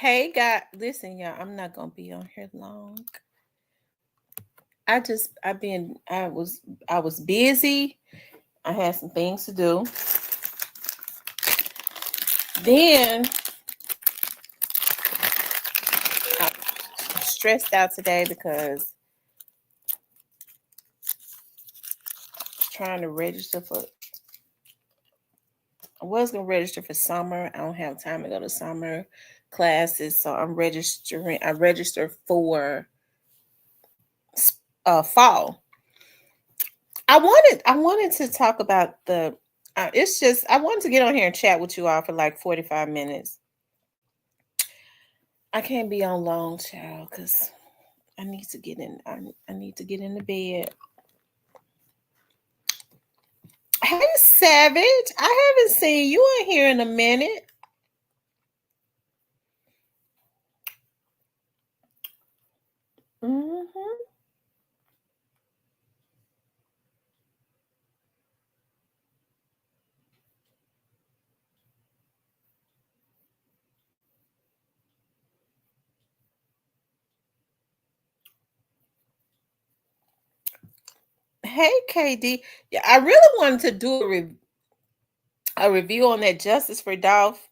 Hey, God, listen, y'all. I'm not gonna be on here long. I was busy. I had some things to do. Then I'm stressed out today because I'm trying to register for. I was gonna register for summer. I don't have time to go to summer classes, so I'm registering. I registered for fall. I wanted to talk about the. It's just I wanted to get on here and chat with you all for like 45 minutes. I can't be on long, child, because I need to get in. I need to get in the bed. Hey, Savage, I haven't seen you in here in a minute. Hmm. Hey, KD. Yeah, I really wanted to do a review on that Justice for Dolph.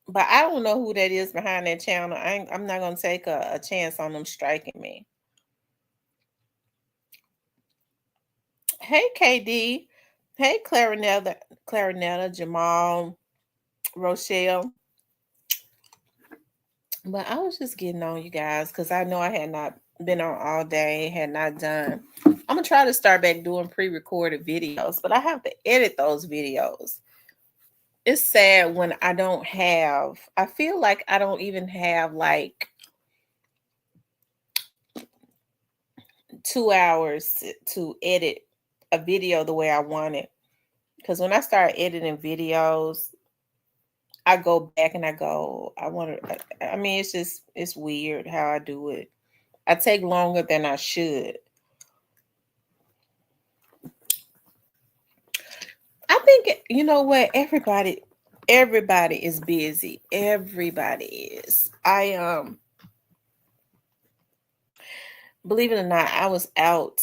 But I don't know who that is behind that channel. I'm not gonna take a chance on them striking me. Hey, KD. Hey, Clarinetta, Jamal, Rochelle. But I was just getting on you guys because I know I had not been on all day, had not done. I'm gonna try to start back doing pre-recorded videos, but I have to edit those videos. It's sad when I don't have. I feel like I don't even have like 2 hours to edit a video the way I want it. Because when I start editing videos, I go back and I go, I want to. I mean, it's weird how I do it. I take longer than I should. I think you know what everybody is busy. Everybody is. I believe it or not, I was out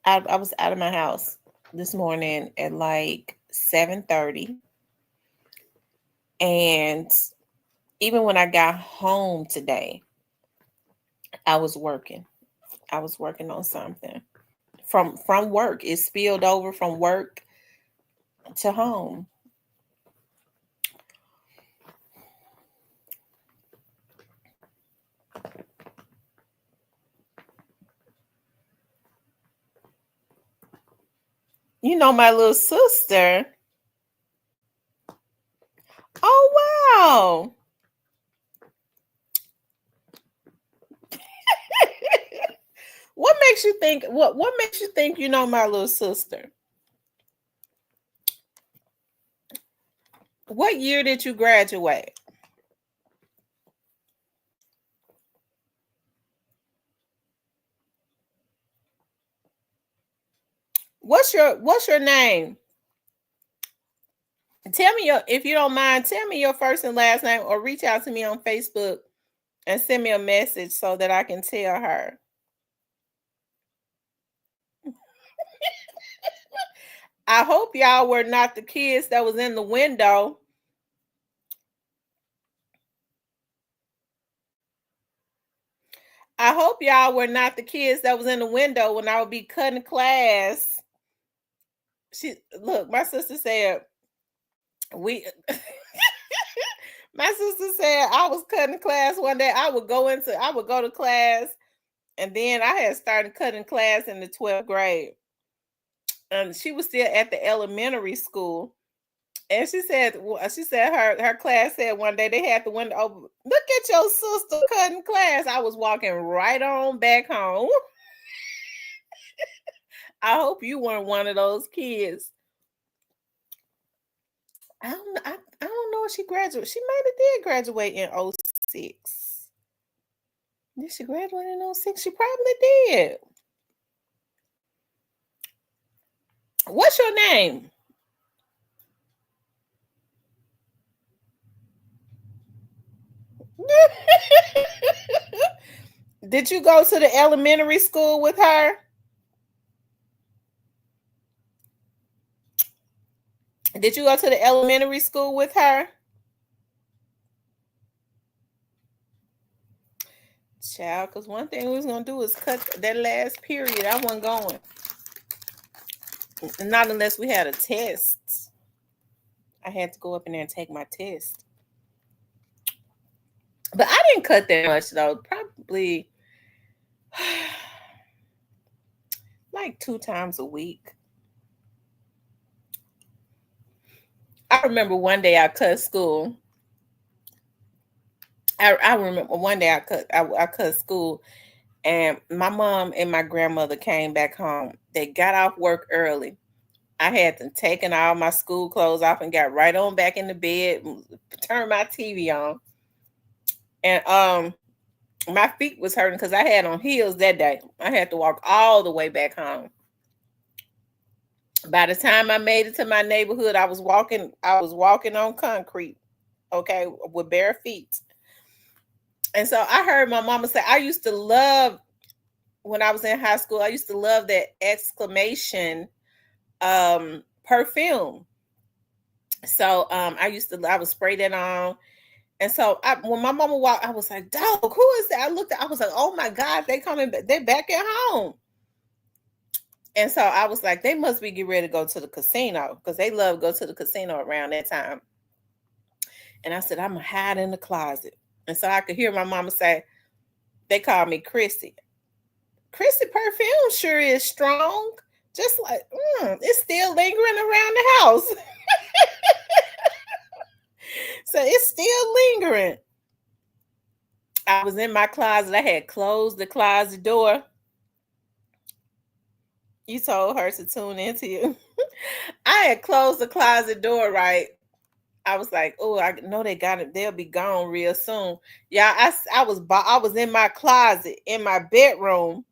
of my house this morning at like 7:30, and even when I got home today, I was working. I was working on something from work. It spilled over from work to home. You know my little sister. Oh wow. What makes you think you know my little sister? What year did you graduate? What's your name? Tell me your if you don't mind, tell me your first and last name or reach out to me on Facebook and send me a message so that I can tell her. I hope y'all were not the kids that was in the window. I hope y'all were not the kids that was in the window when I would be cutting class. She look, my sister said we my sister said I was cutting class one day. I would go to class and then I had started cutting class in the 12th grade. And she was still at the elementary school. And she said her class said one day they had the window open. Look at your sister cutting class. I was walking right on back home. I hope you weren't one of those kids. I don't know if she graduated. She might have did graduate in '06. Did she graduate in '06? She probably did. What's your name? Did you go to the elementary school with her? Did you go to the elementary school with her? Child, because one thing we was going to do is cut that last period. I wasn't going. Not unless we had a test. I had to go up in there and take my test. But I didn't cut that much, though. Probably like 2 times a week. I remember one day I cut school. I remember one day I cut school, and my mom and my grandmother came back home. They got off work early. I had to taken all my school clothes off and got right on back in the bed, turned my TV on, and my feet was hurting because I had on heels that day. I had to walk all the way back home. By the time I made it to my neighborhood, I was walking on concrete, okay, with bare feet. And so I heard my mama say, I used to love, when I was in high school, I used to love that exclamation perfume. So I would spray that on. And so when my mama walked, I was like, dog, who is that? I was like, oh my God, they're back at home. And so I was like, they must be getting ready to go to the casino, because they love to go to the casino around that time. And I said, I'm going to hide in the closet. And so I could hear my mama say, they call me Chrissy. Chrissy perfume sure is strong. Just like, it's still lingering around the house. So it's still lingering. I was in my closet. I had closed the closet door. You told her to tune into you. I had closed the closet door, right? I was like, oh, I know they got it. They'll be gone real soon. Yeah, I was in my closet in my bedroom,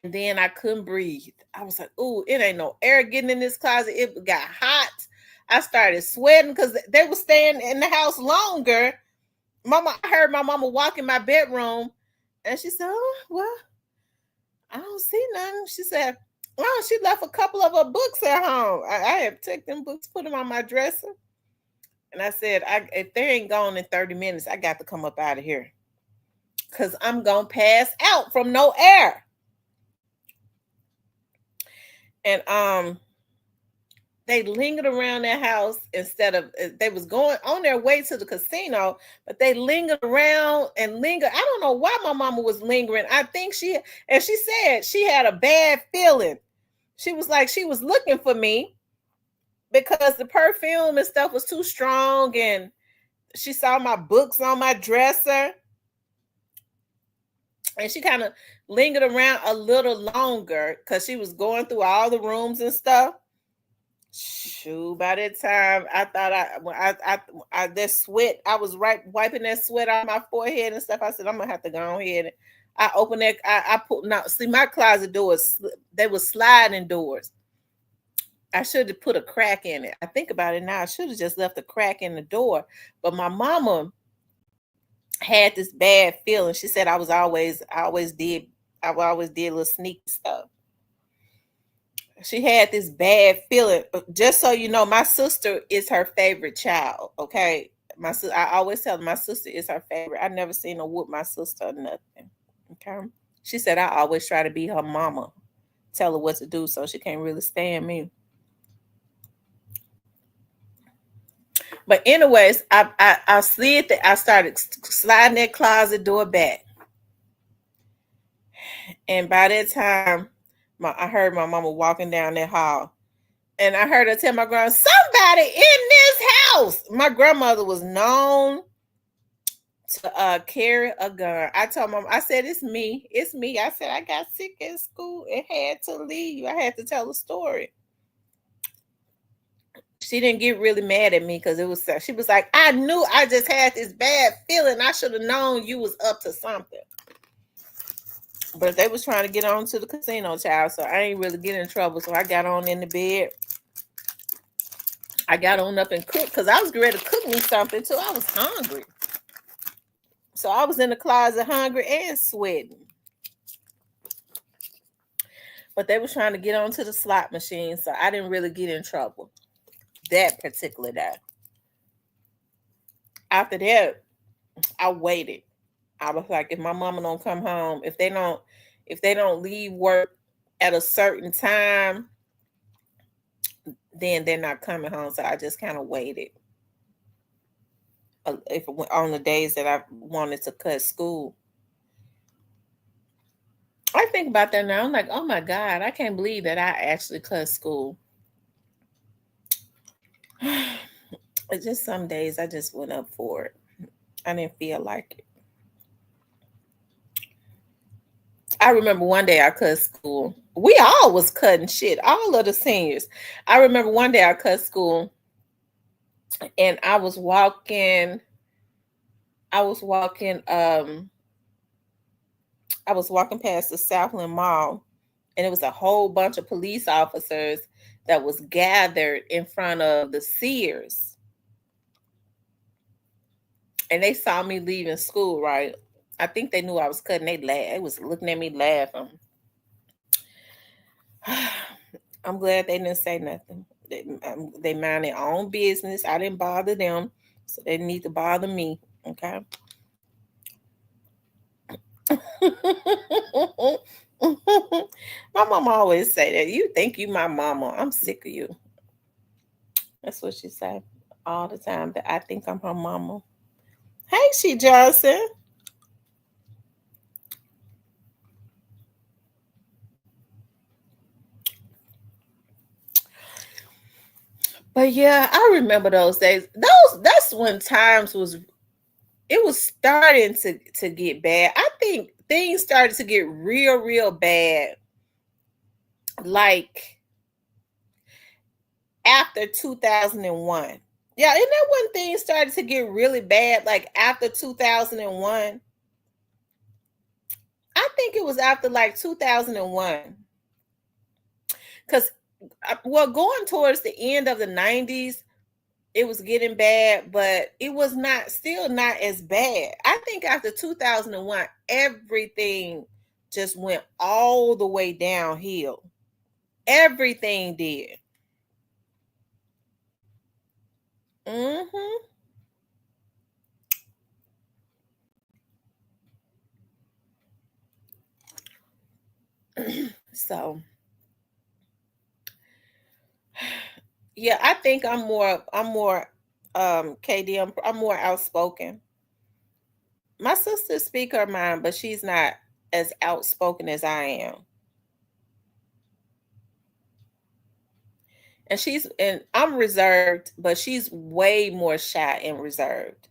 and then I couldn't breathe. I was like, oh, it ain't no air getting in this closet. It got hot. I started sweating because they were staying in the house longer. I heard my mama walk in my bedroom, and she said, oh, well, I don't see nothing. She said, oh, she left a couple of her books at home. I had taken them books, put them on my dresser. And I said, if they ain't gone in 30 minutes, I got to come up out of here, because I'm going to pass out from no air. And they lingered around that house instead of, they was going on their way to the casino, but they lingered around and lingered. I don't know why my mama was lingering. I think she said she had a bad feeling. She was like, she was looking for me because the perfume and stuff was too strong, and she saw my books on my dresser, and she kind of lingered around a little longer because she was going through all the rooms and stuff. Shoot, by that time, I thought I that sweat, I was wiping that sweat off my forehead and stuff. I said, I'm gonna have to go ahead. I opened that. I put now. See, my closet doors, they were sliding doors. I should have put a crack in it. I think about it now. I should have just left a crack in the door. But my mama had this bad feeling. She said I always did little sneaky stuff. She had this bad feeling. Just so you know, my sister is her favorite child. Okay, I always tell her my sister is her favorite. I never seen her whoop my sister or nothing. Okay, she said I always try to be her mama, tell her what to do, so she can't really stand me. But anyways, I slid that. I started sliding that closet door back, and by that time, I heard my mama walking down that hall, and I heard her tell my grandma, "Somebody in this house." My grandmother was known to carry a gun. I told mom, I said, "It's me. It's me." I said, "I got sick in school and had to leave. I had to tell a story." She didn't get really mad at me because she was like, "I knew, I just had this bad feeling. I should have known you was up to something." But they was trying to get on to the casino, child, so I ain't really get in trouble. So I got on in the bed. I got on up and cooked because I was ready to cook me something too. I was hungry. So I was in the closet hungry and sweating. But they was trying to get onto the slot machine, so I didn't really get in trouble that particular day. After that, I waited. I was like, if my mama don't come home, if they don't leave work at a certain time, then they're not coming home. So I just kind of waited. If on the days that I wanted to cut school, I think about that now. I'm like, oh my God, I can't believe that I actually cut school. It's just some days I just went up for it. I didn't feel like it. I remember one day I cut school. We all was cutting shit, all of the seniors. I remember one day I cut school and I was walking past the Southland Mall, and it was a whole bunch of police officers that was gathered in front of the Sears. And they saw me leaving school, right? I think they knew I was cutting. They was looking at me laughing. I'm glad they didn't say nothing. They mind their own business. I didn't bother them, so they need to bother me. Okay. My mama always say that. You think you my mama. I'm sick of you. That's what she say all the time, that I think I'm her mama. Hey, she Johnson. But yeah, I remember those days. That's when times was, it was starting to get bad. I think things started to get real bad like after 2001. Yeah, isn't that when things started to get really bad, like after 2001? I think it was after like 2001. Because, well, going towards the end of the 90s, it was getting bad, but it was still not as bad. I think after 2001, everything just went all the way downhill. Everything did. Mm-hmm. So yeah, I think I'm more KD, I'm more outspoken. My sister speak her mind, but she's not as outspoken as I am. And I'm reserved, but she's way more shy and reserved.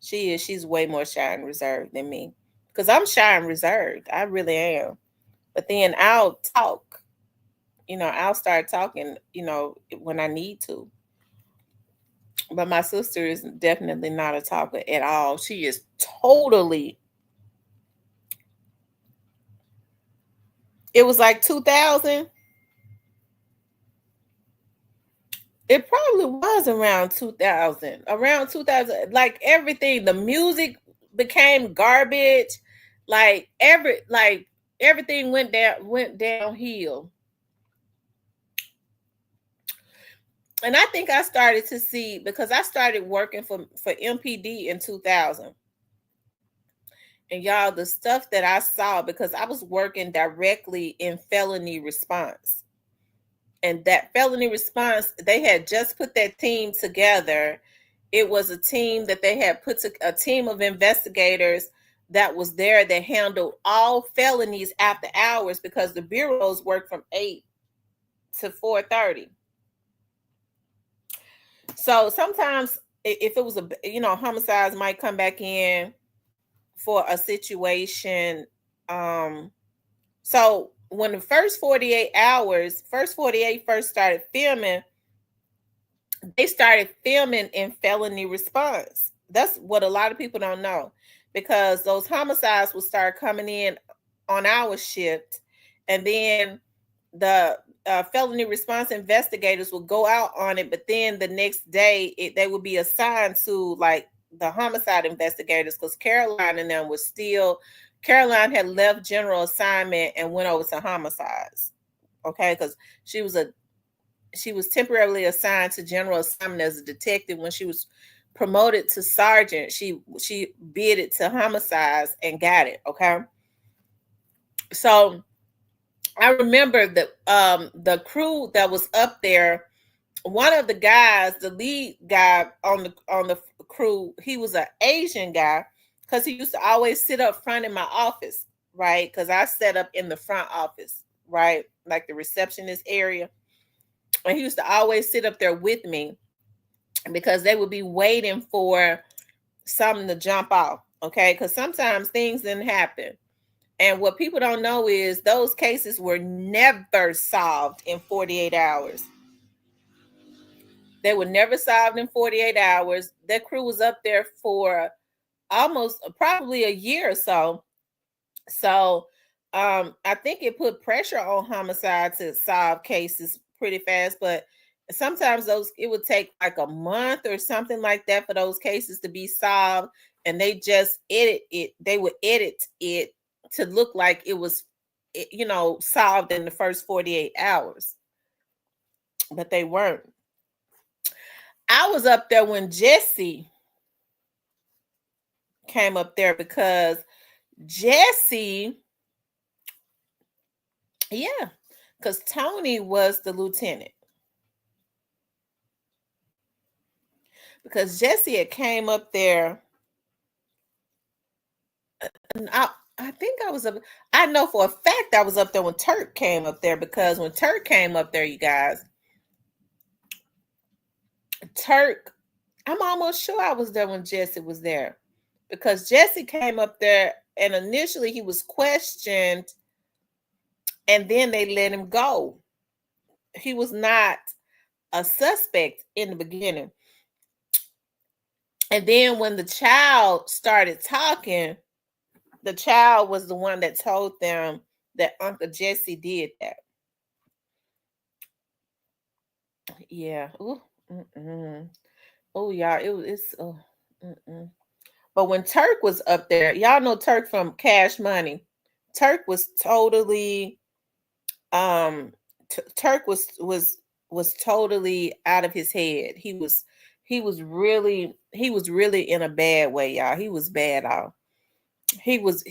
She's way more shy and reserved than me. Because I'm shy and reserved. I really am. But then I'll talk. I'll start talking, when I need to. But my sister is definitely not a talker at all. She is totally. It was like 2000. It probably was around 2000. Around 2000, like everything, the music became garbage. Like everything went downhill. And I think I started to see, because I started working for MPD in 2000. And y'all, the stuff that I saw, because I was working directly in felony response. And that felony response, they had just put that team together. It was a team that they had a team of investigators that was there that handled all felonies after hours, because the bureaus work from 8 to 4:30. So sometimes if it was homicides might come back in for a situation. So when the first 48 first started filming, they started filming in felony response. That's what a lot of people don't know, because those homicides will start coming in on our shift, and then the felony response investigators would go out on it, but then the next day they would be assigned to like the homicide investigators, because Caroline and them was still, Caroline had left general assignment and went over to homicides. Okay, because she was temporarily assigned to general assignment as a detective. When she was promoted to sergeant, she bid it to homicides and got it. Okay, so I remember the crew that was up there. One of the guys, the lead guy on the crew, he was an Asian guy, because he used to always sit up front in my office, right? Because I sat up in the front office, right, like the receptionist area, and he used to always sit up there with me because they would be waiting for something to jump off, okay? Because sometimes things didn't happen. And what people don't know is those cases were never solved in 48 hours. They were never solved in 48 hours. That crew was up there for almost probably a year or so. So I think it put pressure on homicide to solve cases pretty fast, but sometimes those it would take like a month or something like that for those cases to be solved, and they just edit it. They would edit it to look like it was, solved in the first 48 hours, but they weren't. I was up there when Jesse came up there because Jesse, yeah, because Tony was the lieutenant. Because Jesse had came up there, and I think I was up. I know for a fact I was up there when Turk came up there, because when Turk came up there, you guys, Turk, I'm almost sure I was there when Jesse was there, because Jesse came up there and initially he was questioned and then they let him go. He was not a suspect in the beginning. And then when the child started talking, the child was the one that told them that Uncle Jesse did that. Yeah. Ooh. Mm-mm. Oh, y'all. It's. Oh, mm-mm. But when Turk was up there, y'all know Turk from Cash Money. Turk was totally. Turk was totally out of his head. He was really in a bad way, y'all. He was bad off. He was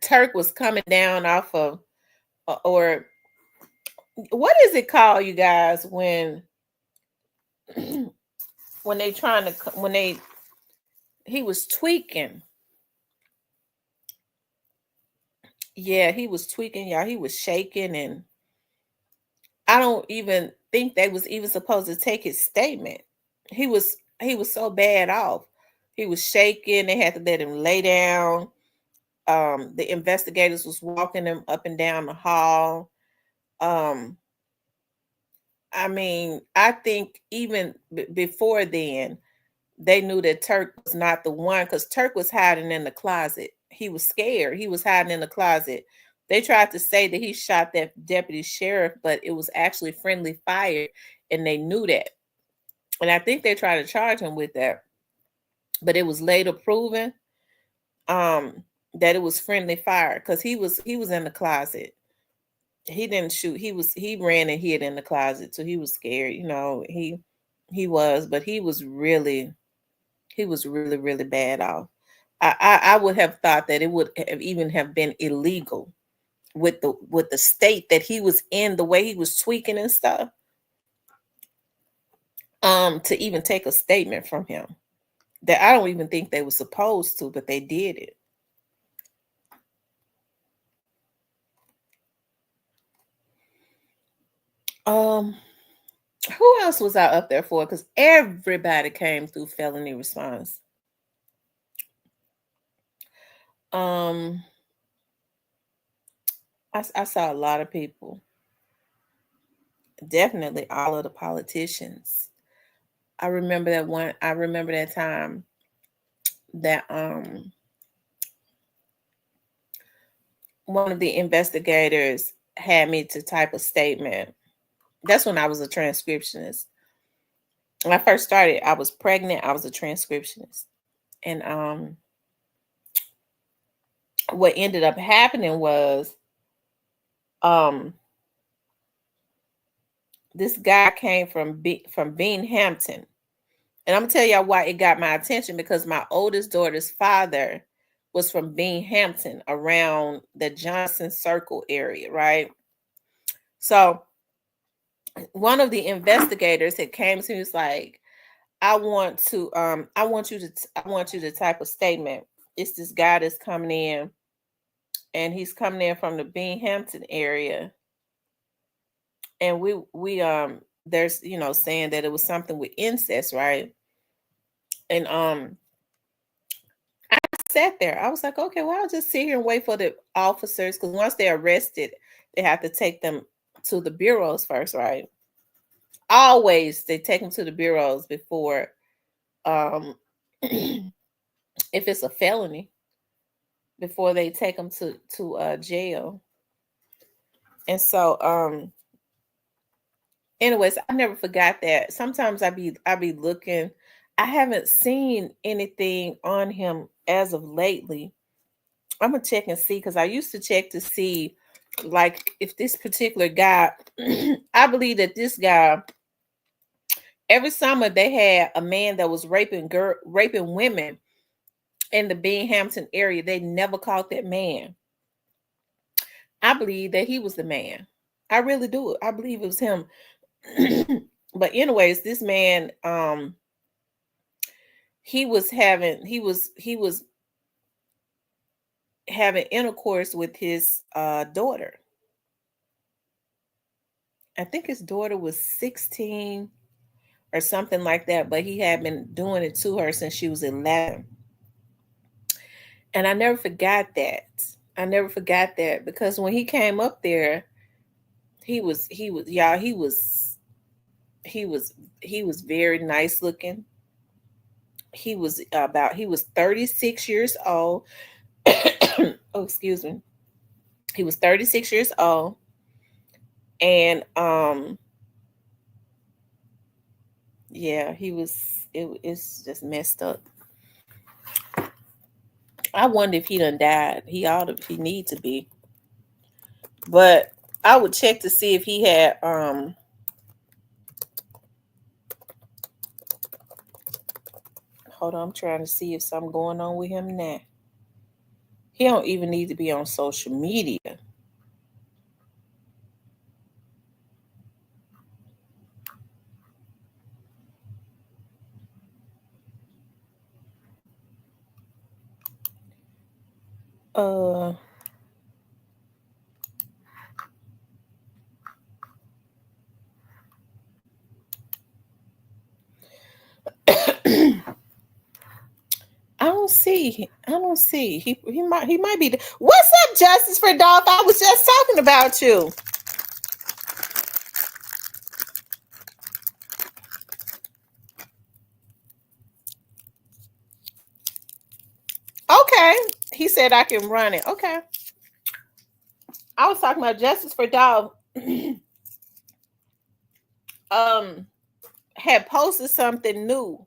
Turk was coming down off of, or what is it called, you guys, when when they trying to when they he was tweaking. Yeah, he was tweaking, y'all. He was shaking, and I don't even think they was even supposed to take his statement. He was so bad off. He was shaking. They had to let him lay down. The investigators was walking him up and down the hall. Um, I mean, I think even before then, they knew that Turk was not the one, because Turk was hiding in the closet. He was scared. He was hiding in the closet. They tried to say that he shot that deputy sheriff, but it was actually friendly fire, and they knew that. And I think they tried to charge him with that, but it was later proven that it was friendly fire, because he was in the closet. He didn't shoot. He ran and hid in the closet, so he was scared. He was, but he was really, really bad off. I would have thought that it would have even have been illegal with the state that he was in, the way he was tweaking and stuff, to even take a statement from him. That I don't even think they were supposed to, but they did it. Um, who else was I up there for? Because everybody came through felony response. Um, I saw a lot of people. Definitely all of the politicians. I remember that one. I remember that time that one of the investigators had me to type a statement. That's when I was a transcriptionist. When I first started, I was pregnant. I was a transcriptionist, and what ended up happening was um this guy came from Binghamton, and I'm gonna tell y'all why it got my attention, because my oldest daughter's father was from Binghamton, around the Johnson Circle area, right? So one of the investigators had came to me, was like, I want you to type a statement. It's this guy that's coming in, and he's coming in from the Binghamton area, and we there's, saying that it was something with incest, right? And I sat there. I was like, okay, well, I'll just sit here and wait for the officers, because once they're arrested, they have to take them to the bureaus first, right? Always they take them to the bureaus before, um if it's a felony, before they take them to jail. And so anyways, I never forgot that. Sometimes I be looking. I haven't seen anything on him as of lately. I'm gonna check and see, because I used to check to see, like, if this particular guy. I believe that this guy, every summer they had a man that was raping women in the Binghamton area. They never caught that man. I believe that he was the man. I really do. I believe it was him. But anyways, this man, he was having intercourse with his daughter. I think his daughter was 16 or something like that, but he had been doing it to her since she was 11. And I never forgot that. I never forgot that, because when he came up there, y'all, he was very nice looking. He was 36 years old. Oh, excuse me. He was 36 years old. And yeah, it's just messed up. I wonder if he done died. He need to be. But I would check to see if he had hold on, I'm trying to see if something going on with him now. He don't even need to be on social media. Uh I don't see. He might be. What's up, Justice for Dolph? I was just talking about you. Okay. He said I can run it. Okay. I was talking about Justice for Dolph. um had posted something new.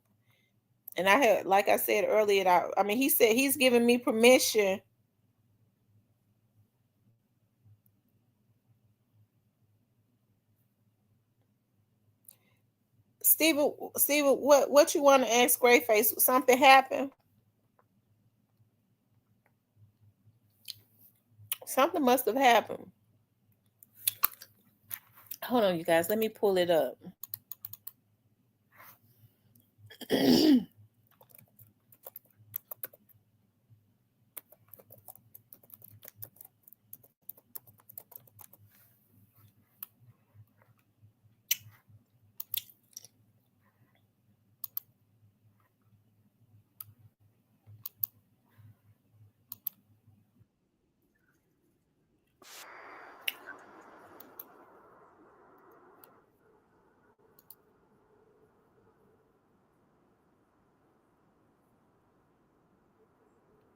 And I had, like I said earlier, I mean, he said he's giving me permission. Steven, what you want to ask Greyface? Something happened? Something must have happened. Hold on, you guys. Let me pull it up.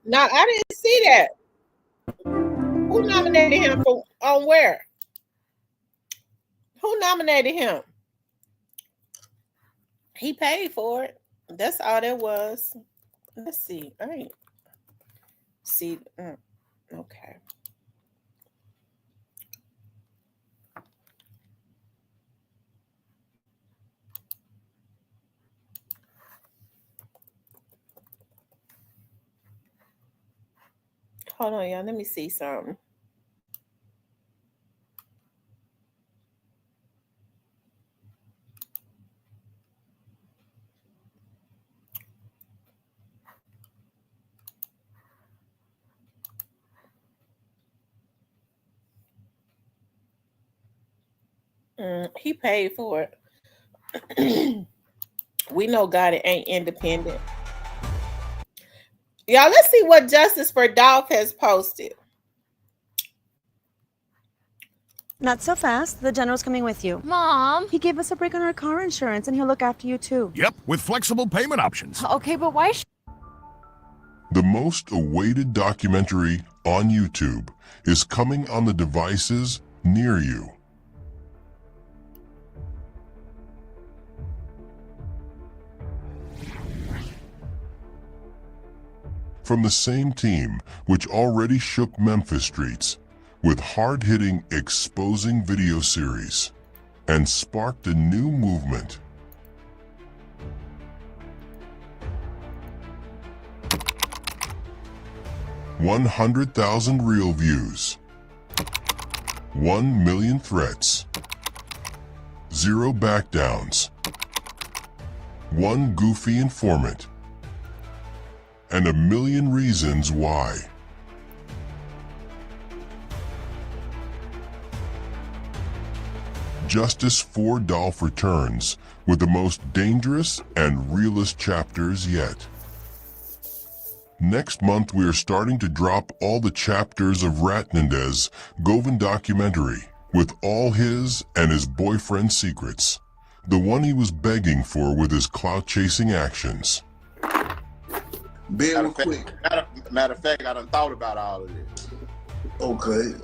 No, I didn't see that. Who nominated him for on where? Who nominated him? He paid for it. That's all that was. Let's see. All right. See. Okay. Hold on, y'all. Let me see something. He paid for it. We know God ain't independent. Y'all, let's see what Justice for Dolph has posted. Not so fast. The general's coming with you. Mom! He gave us a break on our car insurance, and he'll look after you, too. Yep, with flexible payment options. Okay, but why The most awaited documentary on YouTube is coming on the devices near you. From the same team which already shook Memphis streets with hard-hitting exposing video series and sparked a new movement. $100,000 real views, 1 million threats, 0 backdowns, 1 goofy informant, and 1 million reasons why. Justice for Dolph returns with the most dangerous and realest chapters yet. Next month we are starting to drop all the chapters of Ratnandez Govind documentary with all his and his boyfriend's secrets. The one he was begging for with his clout-chasing actions. Matter of fact, I done thought about all of this. Okay.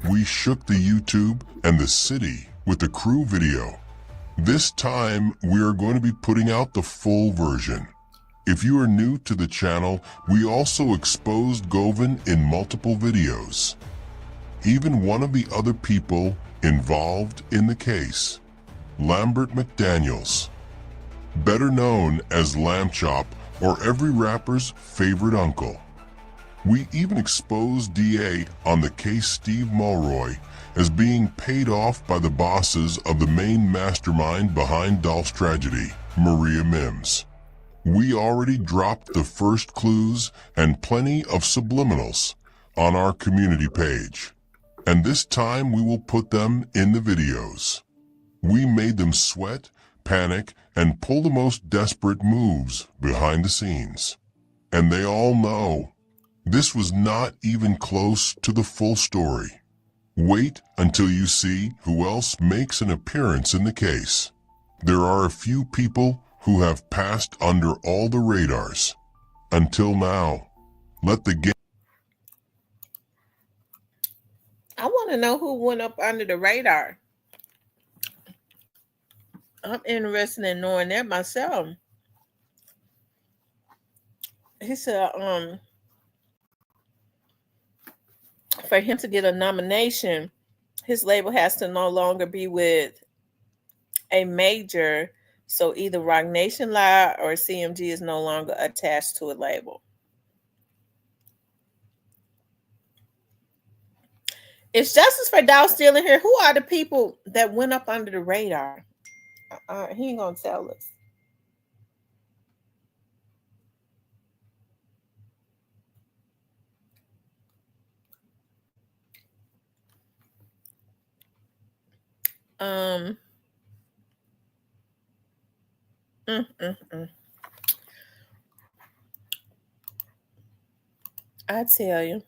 We shook the YouTube and the city with the crew video. This time, we are going to be putting out the full version. If you are new to the channel, we also exposed Govind in multiple videos. Even one of the other people involved in the case, Lambert McDaniels, better known as Lamb Chop or every rapper's favorite uncle. We even exposed DA on the case Steve Mulroy as being paid off by the bosses of the main mastermind behind Dolph's tragedy, Maria Mims. We already dropped the first clues and plenty of subliminals on our community page. And this time we will put them in the videos. We made them sweat, panic, and pull the most desperate moves behind the scenes. And they all know this was not even close to the full story. Wait until you see who else makes an appearance in the case. There are a few people who have passed under all the radars. Until now, let the game. I want to know who went up under the radar. I'm interested in knowing that myself. He said, for him to get a nomination, his label has to no longer be with a major. So either Rock Nation Live or CMG is no longer attached to a label. Is Justice for Dolph still in here? Who are the people that went up under the radar? He ain't gonna tell us. I tell you.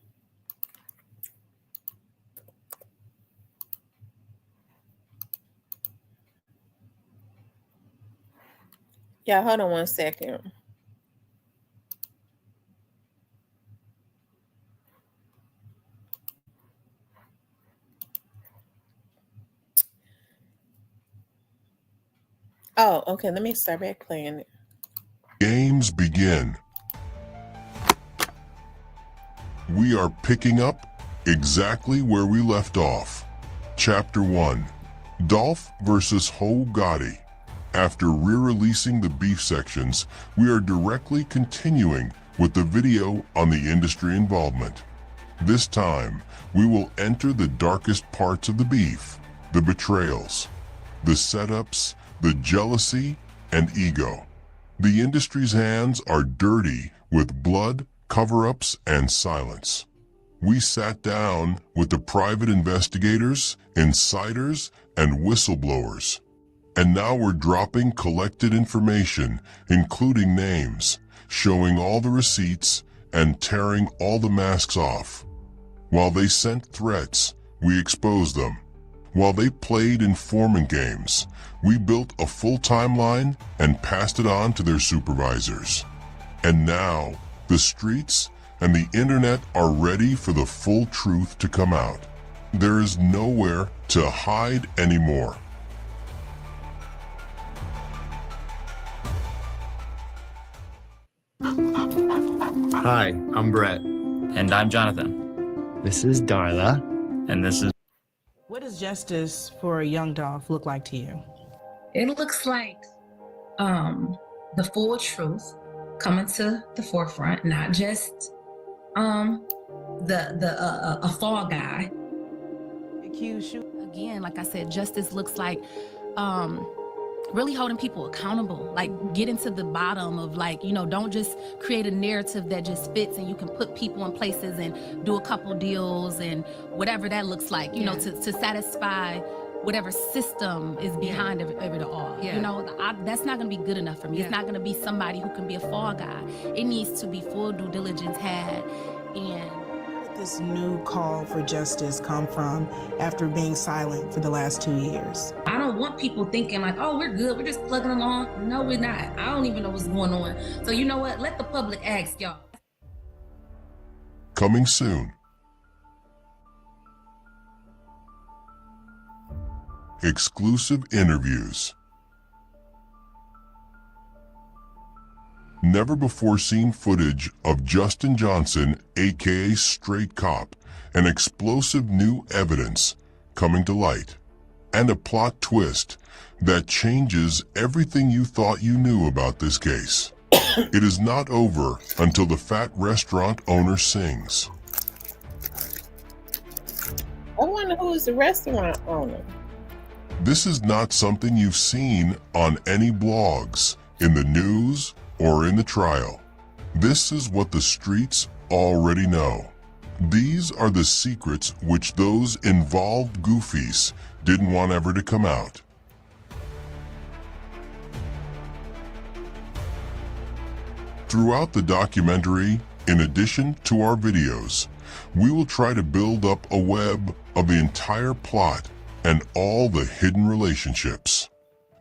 Yeah, hold on one second. Oh, okay. Let me start back playing it. Games begin. We are picking up exactly where we left off. Chapter 1. Dolph versus Ho Gotti. After re-releasing the beef sections, we are directly continuing with the video on the industry involvement. This time, we will enter the darkest parts of the beef, the betrayals, the setups, the jealousy, and ego. The industry's hands are dirty with blood, cover-ups, and silence. We sat down with the private investigators, insiders, and whistleblowers. And now we're dropping collected information, including names, showing all the receipts, and tearing all the masks off. While they sent threats, we exposed them. While they played informant games, we built a full timeline and passed it on to their supervisors. And now, the streets and the internet are ready for the full truth to come out. There is nowhere to hide anymore. Hi, I'm Brett. And I'm Jonathan. This is Darla. And this is... What does justice for a young Dolph look like to you? It looks like the full truth coming to the forefront, not just a fall guy. Accused you. Again, like I said, justice looks like really holding people accountable, like getting to the bottom of, like, you know, don't just create a narrative that just fits and you can put people in places and do a couple deals and whatever that looks like, you know, to satisfy whatever system is behind it all. You know, that's not going to be good enough for me. It's not going to be somebody who can be a fall guy. It needs to be full due diligence had. And this new call for justice come from after being silent for the last 2 years? I don't want people thinking like, oh, we're good, we're just plugging along. No, we're not. I don't even know what's going on. So you know what? Let the public ask y'all. Coming soon. Exclusive interviews. Never before seen footage of Justin Johnson, aka Straight Cop, and explosive new evidence coming to light, and a plot twist that changes everything you thought you knew about this case. It is not over until the fat restaurant owner sings. I wonder who is the restaurant owner. This is not something you've seen on any blogs, in the news, or in the trial. This is what the streets already know. These are the secrets which those involved goofies didn't want ever to come out. Throughout the documentary, in addition to our videos, we will try to build up a web of the entire plot and all the hidden relationships.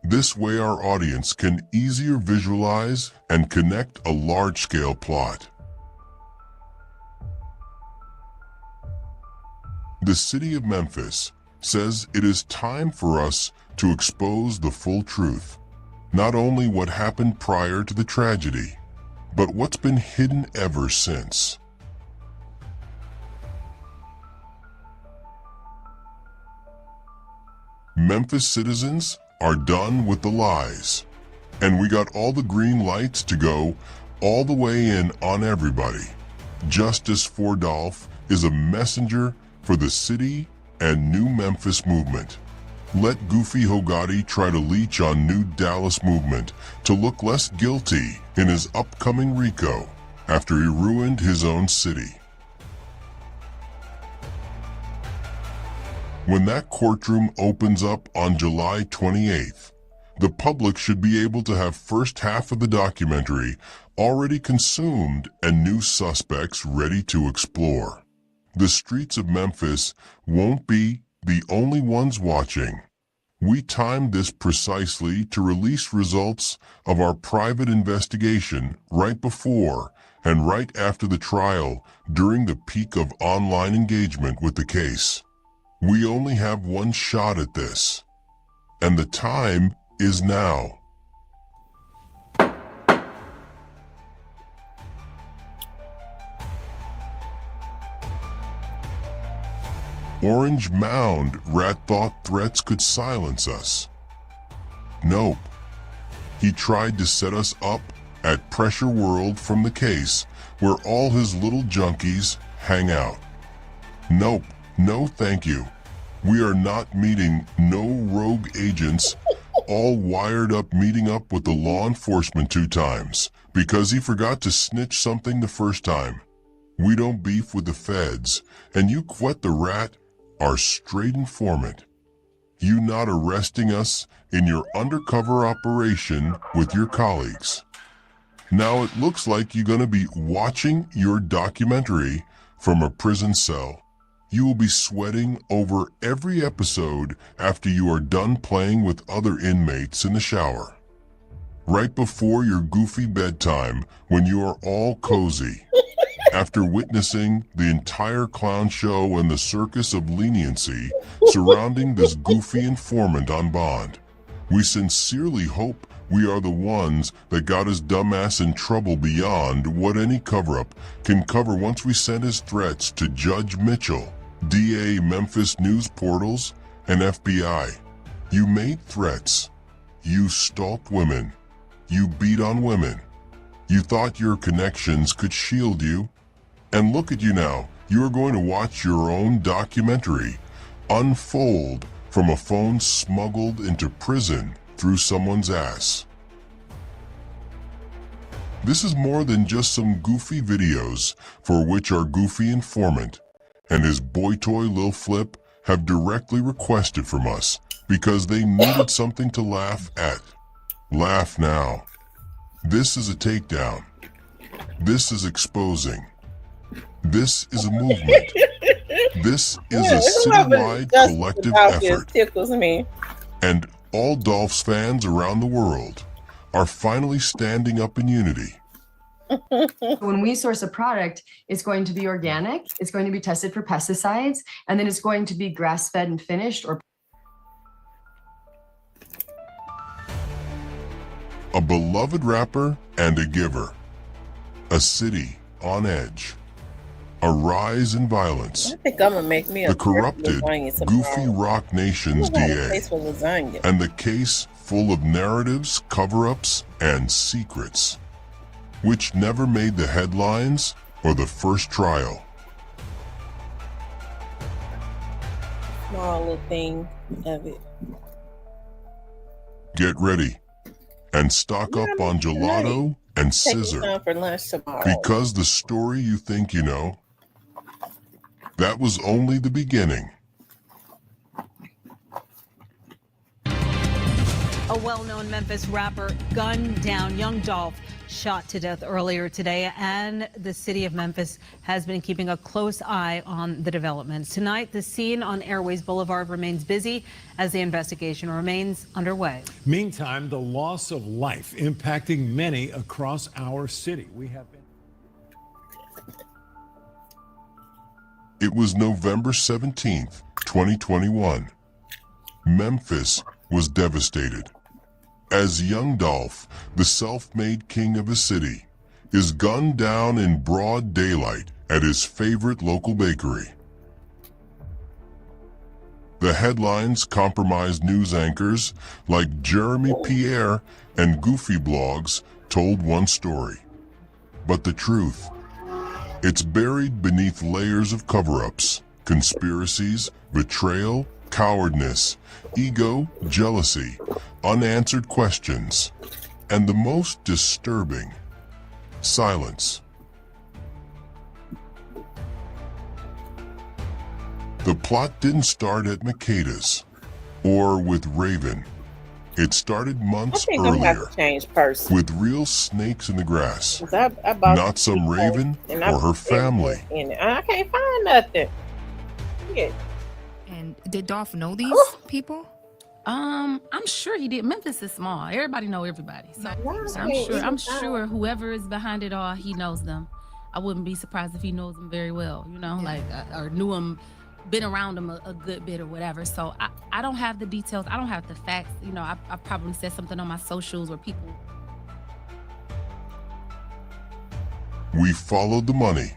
This way our audience can easier visualize and connect a large-scale plot. The city of Memphis says it is time for us to expose the full truth. Not only what happened prior to the tragedy, but what's been hidden ever since. Memphis citizens are done with the lies, and we got all the green lights to go all the way in on everybody. Justice for Dolph is a messenger for the city and New Memphis movement. Let Goofy Ho Gotti try to leech on New Dallas movement to look less guilty in his upcoming RICO after he ruined his own city. When that courtroom opens up on July 28th, the public should be able to have first half of the documentary already consumed and new suspects ready to explore. The streets of Memphis won't be the only ones watching. We timed this precisely to release results of our private investigation right before and right after the trial during the peak of online engagement with the case. We only have one shot at this, and the time is now. Orange Mound, Rat thought threats could silence us. Nope. He tried to set us up at Pressure World from the case, where all his little junkies hang out. Nope, no thank you. We are not meeting no rogue agents, all wired up meeting up with the law enforcement 2 times, because he forgot to snitch something the first time. We don't beef with the feds, and you Quet the Rat are straight informant. You not arresting us in your undercover operation with your colleagues. Now it looks like you're gonna be watching your documentary from a prison cell. You will be sweating over every episode after you are done playing with other inmates in the shower. Right before your goofy bedtime when you are all cozy. After witnessing the entire clown show and the circus of leniency surrounding this goofy informant on bond. We sincerely hope we are the ones that got his dumbass in trouble beyond what any cover-up can cover once we sent his threats to Judge Mitchell, DA Memphis news portals, and FBI. You made threats. You stalked women. You beat on women. You thought your connections could shield you. And look at you now. You are going to watch your own documentary unfold from a phone smuggled into prison through someone's ass. This is more than just some goofy videos for which our goofy informant and his boy toy Lil Flip have directly requested from us because they needed something to laugh at. Laugh now. This is a takedown. This is exposing. This is a movement. This is a citywide collective effort. Tickles me. And all Dolph's fans around the world are finally standing up in unity. When we source a product, it's going to be organic, it's going to be tested for pesticides, and then it's going to be grass-fed and finished or A beloved rapper and a giver. A city on edge. A rise in violence. I think I'm gonna make me a the corrupted, goofy Rock Nation's DA. And the case full of narratives, cover-ups, and secrets, which never made the headlines or the first trial. Small little thing of it. Get ready and stock up on gelato and scissor. For lunch tomorrow. Because the story you think you know, that was only the beginning. A well-known Memphis rapper gunned down. Young Dolph shot to death earlier today, and the city of Memphis has been keeping a close eye on the developments. Tonight, the scene on Airways Boulevard remains busy as the investigation remains underway. Meantime, the loss of life impacting many across our city. We have been. It was November 17th, 2021. Memphis was devastated as young Dolph, the self-made king of a city, is gunned down in broad daylight at his favorite local bakery. The headlines compromised news anchors like Jeremy Pierre and Goofy Blogs told one story. But the truth, it's buried beneath layers of cover-ups, conspiracies, betrayal, cowardness, ego, jealousy, unanswered questions, and the most disturbing, silence. The plot didn't start at Makeda's or with Raven. It started months earlier with real snakes in the grass. Not some Raven or her family. I can't find nothing. Yeah. And did Dolph know these people? I'm sure he did. Memphis is small. Everybody know everybody. So I'm sure whoever is behind it all, he knows them. I wouldn't be surprised if he knows them very well, you know, like, or knew him, been around him a good bit or whatever. So I don't have the details. I don't have the facts. You know, I probably said something on my socials where people. We followed the money.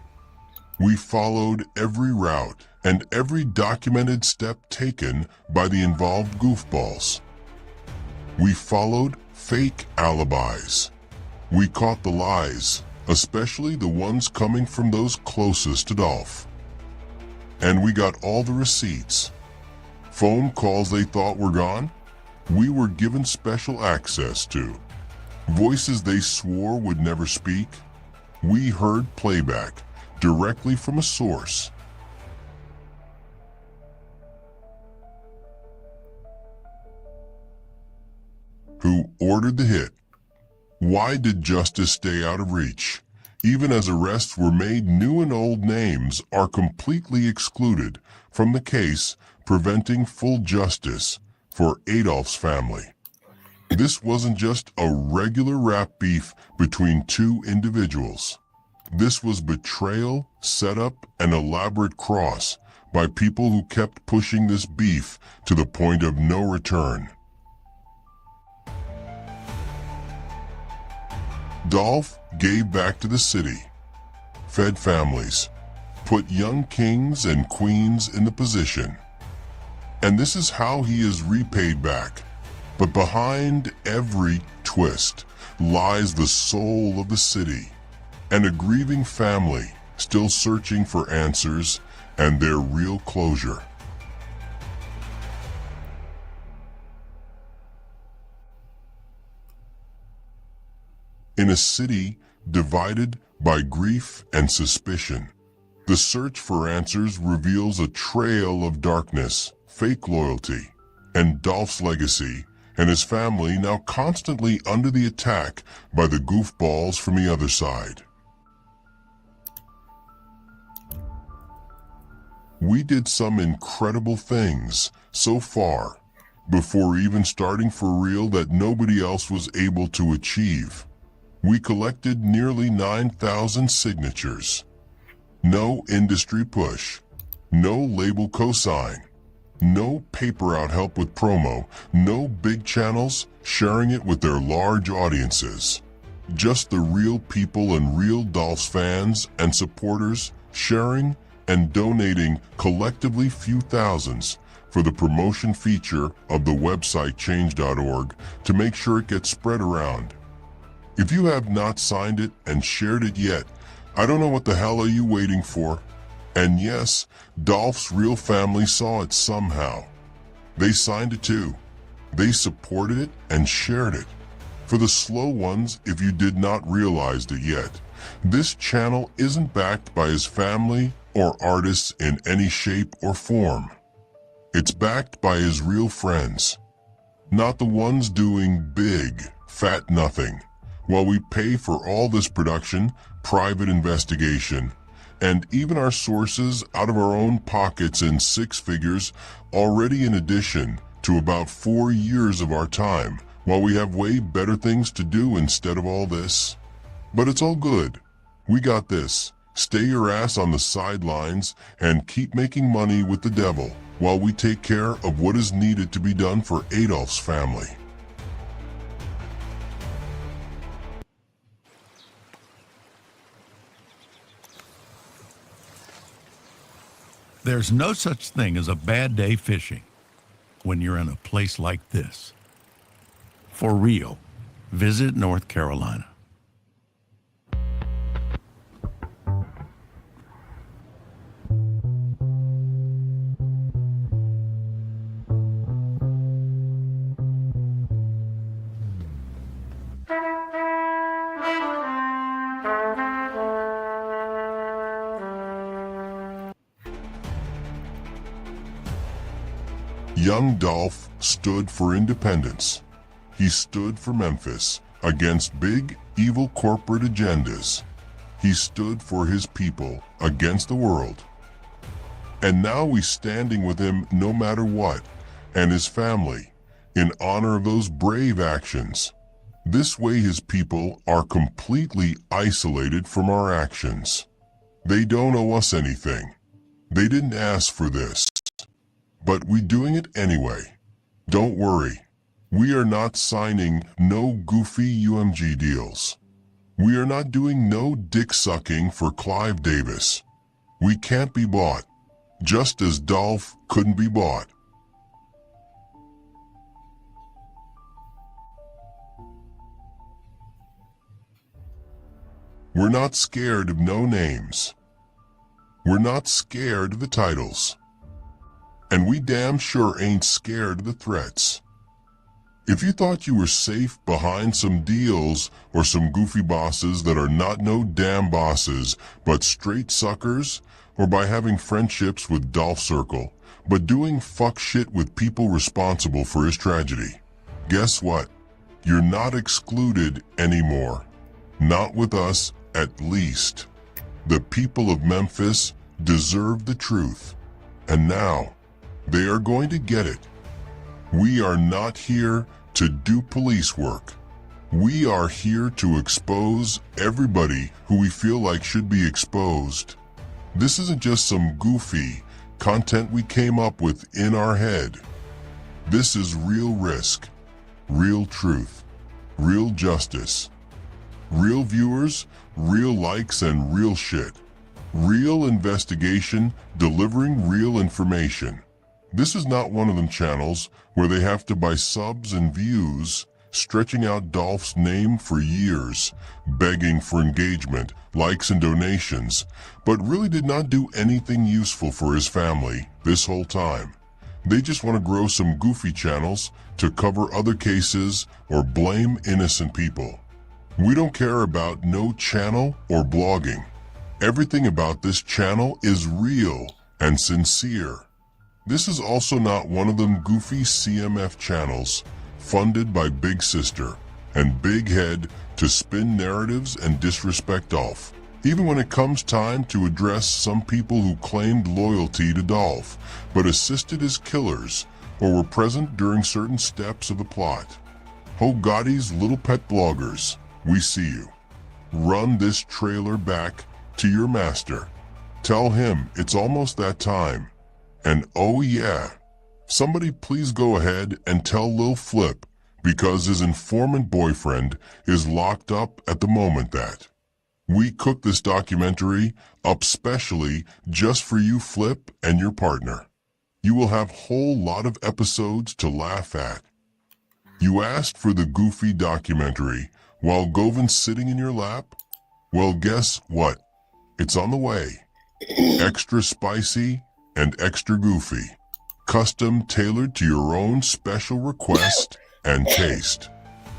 We followed every route and every documented step taken by the involved goofballs. We followed fake alibis. We caught the lies, especially the ones coming from those closest to Dolph. And we got all the receipts. Phone calls they thought were gone, we were given special access to. Voices they swore would never speak, we heard playback directly from a source. Who ordered the hit? Why did justice stay out of reach? Even as arrests were made, new and old names are completely excluded from the case, preventing full justice for Adolph's family. This wasn't just a regular rap beef between two individuals. This was betrayal, setup, and elaborate cross by people who kept pushing this beef to the point of no return. Dolph gave back to the city, fed families, put young kings and queens in the position. And this is how he is repaid back. But behind every twist lies the soul of the city, and a grieving family still searching for answers and their real closure. In a city divided by grief and suspicion, the search for answers reveals a trail of darkness, fake loyalty, and Dolph's legacy and his family now constantly under the attack by the goofballs from the other side. We did some incredible things so far before even starting for real that nobody else was able to achieve. We collected nearly 9,000 signatures. No industry push, no label cosign, no paper out help with promo, no big channels sharing it with their large audiences. Just the real people and real Dolph's fans and supporters sharing and donating collectively few thousands for the promotion feature of the website change.org to make sure it gets spread around. If you have not signed it and shared it yet, I don't know what the hell are you waiting for? And yes, Dolph's real family saw it somehow. They signed it too. They supported it and shared it. For the slow ones, if you did not realize it yet, this channel isn't backed by his family or artists in any shape or form. It's backed by his real friends, not the ones doing big, fat nothing, while we pay for all this production, private investigation, and even our sources out of our own pockets in 6 figures already, in addition to about 4 years of our time, while we have way better things to do instead of all this. But it's all good. We got this. Stay your ass on the sidelines and keep making money with the devil while we take care of what is needed to be done for Adolph's family. There's no such thing as a bad day fishing when you're in a place like this. For real, visit North Carolina. Young Dolph stood for independence. He stood for Memphis against big, evil corporate agendas. He stood for his people against the world. And now we're standing with him no matter what, and his family, in honor of those brave actions. This way his people are completely isolated from our actions. They don't owe us anything. They didn't ask for this. But we're doing it anyway. Don't worry. We are not signing no goofy UMG deals. We are not doing no dick sucking for Clive Davis. We can't be bought. just as Dolph couldn't be bought. We're not scared of no names. We're not scared of the titles. And we damn sure ain't scared of the threats. If you thought you were safe behind some deals or some goofy bosses that are not no damn bosses, but straight suckers, or by having friendships with Dolph Circle, but doing fuck shit with people responsible for his tragedy, guess what? You're not excluded anymore. Not with us, at least. The people of Memphis deserve the truth. And now, they are going to get it. We are not here to do police work. We are here to expose everybody who we feel like should be exposed. This isn't just some goofy content we came up with in our head. This is real risk, real truth, real justice, real viewers, real likes, and real shit. Real investigation, delivering real information. This is not one of them channels where they have to buy subs and views, stretching out Dolph's name for years, begging for engagement, likes, and donations, but really did not do anything useful for his family this whole time. They just want to grow some goofy channels to cover other cases or blame innocent people. We don't care about no channel or blogging. Everything about this channel is real and sincere. This is also not one of them goofy CMF channels funded by Big Sister and Big Head to spin narratives and disrespect Dolph. Even when it comes time to address some people who claimed loyalty to Dolph, but assisted his killers or were present during certain steps of the plot. Ho Gotti's little pet bloggers, we see you. Run this trailer back to your master. Tell him it's almost that time. And oh yeah, somebody please go ahead and tell Lil Flip, because his informant boyfriend is locked up at the moment, that we cooked this documentary up specially just for you, Flip, and your partner. You will have whole lot of episodes to laugh at. You asked for the goofy documentary while Govan's sitting in your lap? Well, guess what? It's on the way. Extra spicy and extra goofy. Custom tailored to your own special request and taste.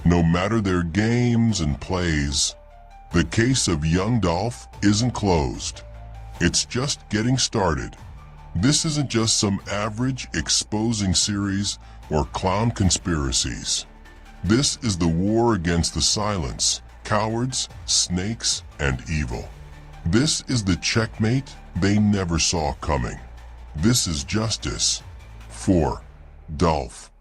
No matter their games and plays, the case of young Dolph isn't closed. It's just getting started. This isn't just some average exposing series or clown conspiracies. This is the war against the silence, cowards, snakes, and evil. This is the checkmate they never saw coming. This is justice for Dolph.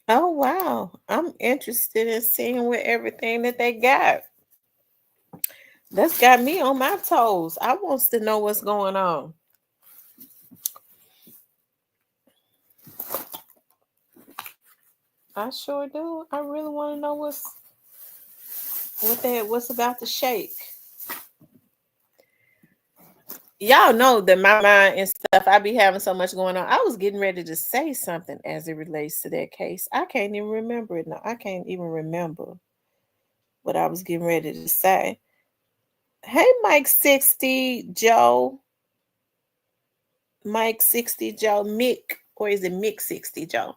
Oh, wow. I'm interested in seeing what everything that they got. That's got me on my toes. I wants to know what's going on. I sure do. I really want to know what's about to shake. Y'all know that my mind and stuff, I be having so much going on. I was getting ready to say something as it relates to that case. I can't even remember it now. I can't even remember what I was getting ready to say. Hey, Mike 60 Joe. Mike 60 Joe. Mick, or is it Mick 60 Joe?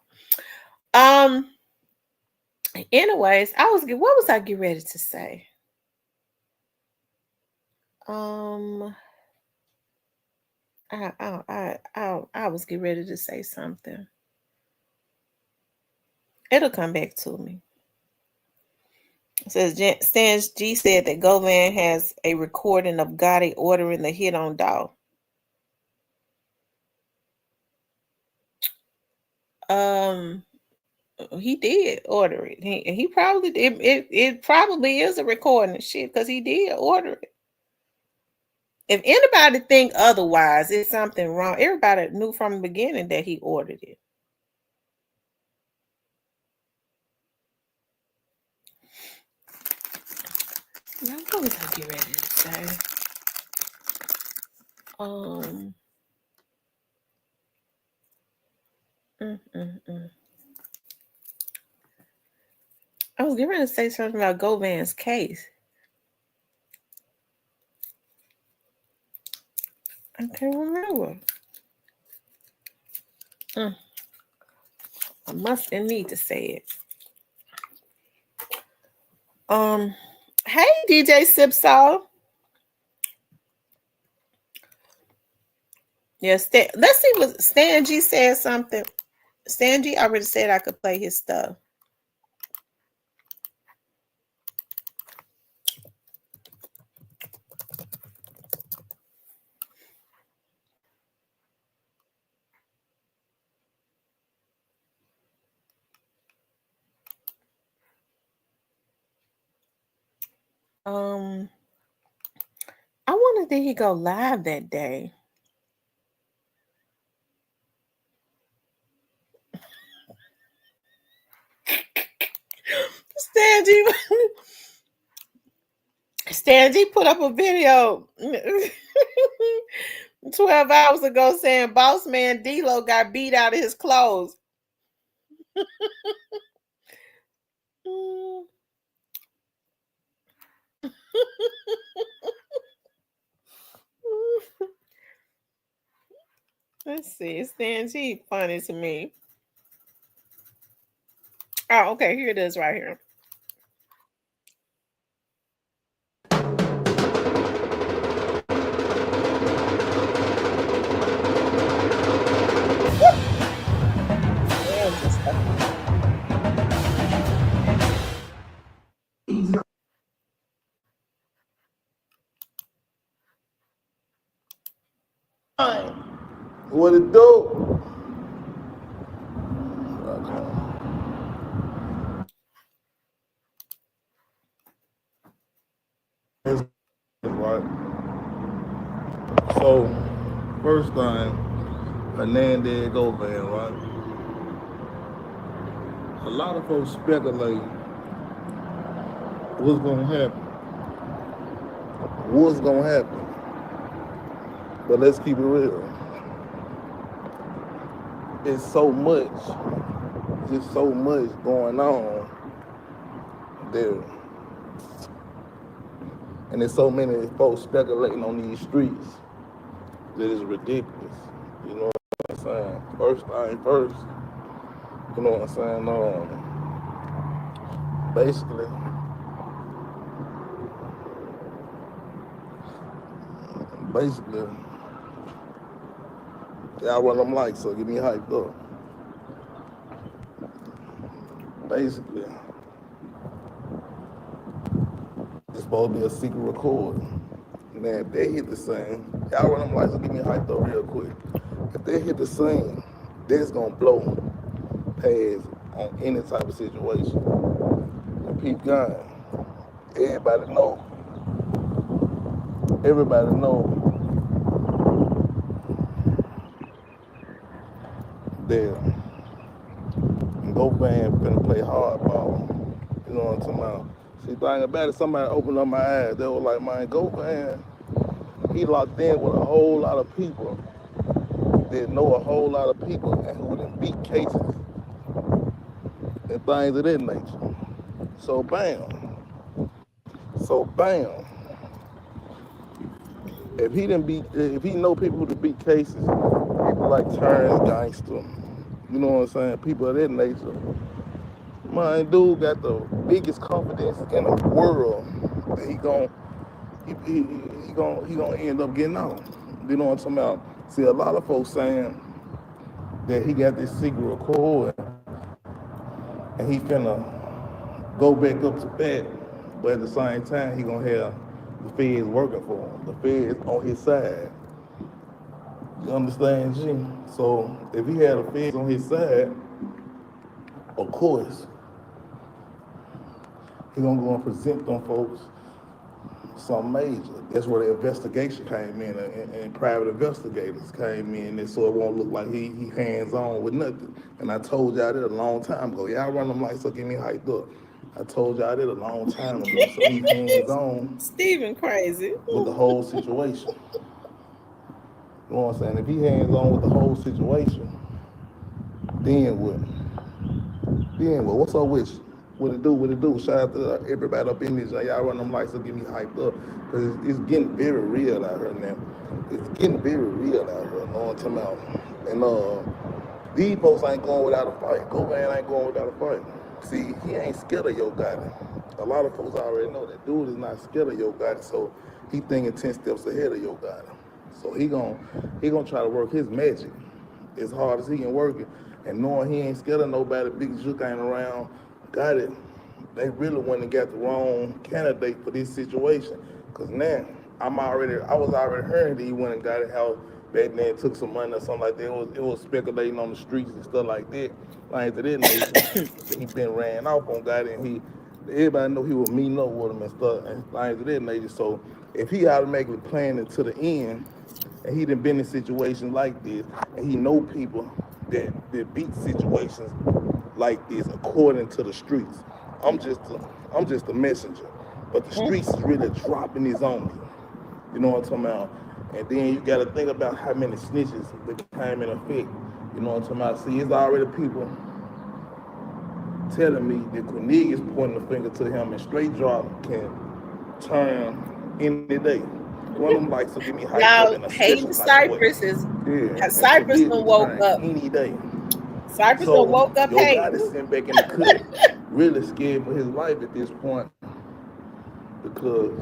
Anyways, what was I getting ready to say? I was getting ready to say something. It'll come back to me. It says Stan G said that Govan has a recording of Gotti ordering the hit on Dolph. He did order it. He probably did. It probably is a recording of shit because he did order it. If anybody think otherwise, it's something wrong. Everybody knew from the beginning that he ordered it. Now, what was I getting ready to say? Mm. I was going to say something about Govan's case. I can't remember. I must need to say it. Hey DJ Sipsaw. Yeah, let's see what Stan G said something. Stan G already said I could play his stuff. I wonder did he go live that day? Stan G put up a video 12 hours ago saying boss man D-Lo got beat out of his clothes. Let's see. Stan G funny to me. Oh, okay. Here it is right here. What it do? Right. So, first thing, Hernandez Govan, right? A lot of folks speculate what's gonna happen. What's gonna happen? But let's keep it real. It's so much, just so much going on there. And there's so many folks speculating on these streets that it's ridiculous. You know what I'm saying? First thing first, you know what I'm saying? Basically, y'all run them lights, so get me hyped up. Basically, it's supposed to be a secret recording. Now, if they hit the scene, y'all run them lights, so get me hyped up real quick. If they hit the scene, that's gonna blow past on any type of situation. And peep gun, everybody know that Govan finna play hardball. You know what I'm talking about? See, thing about it, somebody opened up my eyes. They were like, man, Govan, he locked in with a whole lot of people that know a whole lot of people and who done beat cases and things of that nature. So bam. If he know people who beat cases, people like Terrence Gangster, you know what I'm saying, people of that nature, my dude got the biggest confidence in the world that he gonna end up getting out. You know what I'm talking about? See, a lot of folks saying that he got this secret record and he finna go back up to bat, but at the same time he gonna have the feds working for him. The feds on his side. You understand, G? So if he had the feds on his side, of course, he gonna go and present them folks something major. That's where the investigation came in, and private investigators came in, and so it won't look like he hands-on with nothing. And I told y'all that a long time ago. Y'all run them lights up, get me hyped up. I told y'all that a long time ago, so he hands-on Steven crazy with the whole situation. You know what I'm saying? If he hands on with the whole situation, then what? Then what? What's up with you? What it do? What it do? Shout out to everybody up in this. Y'all run them lights to get me hyped up. Because it's getting very real out here now. It's getting very real out here. You know what I'm talking about? And these folks ain't going without a fight. Govan ain't going without a fight. See, he ain't scared of Yo Gotti. A lot of folks already know that dude is not scared of Yo Gotti, so he thinking 10 steps ahead of Yo Gotti. So he gonna try to work his magic as hard as he can work it. And knowing he ain't scared of nobody, Big Juke ain't around, got it. They really went and got the wrong candidate for this situation. Cause now I was already hearing that he went and got it, how back then took some money or something like that. It was speculating on the streets and stuff like that. Like to that nature. He been ran off on Gotti, and everybody know he was meeting up with him and stuff and things of that nature. So if he automatically planned it to the end, and he done been in situations like this, and he know people that beat situations like this according to the streets. I'm just a messenger, but the streets is really dropping his on me. You know what I'm talking about? And then you got to think about how many snitches that came in effect. You know what I'm talking about? See, it's already people telling me that Cornelius pointing the finger to him, and straight drop can turn any day. One of them likes to get me hyped up in a Hating special type of way. Cypress is Yeah, Cypress done woke up. Any day. Cypress So, done woke up Yo hating. Gotti sitting back in the cut, really scared for his life at this point, because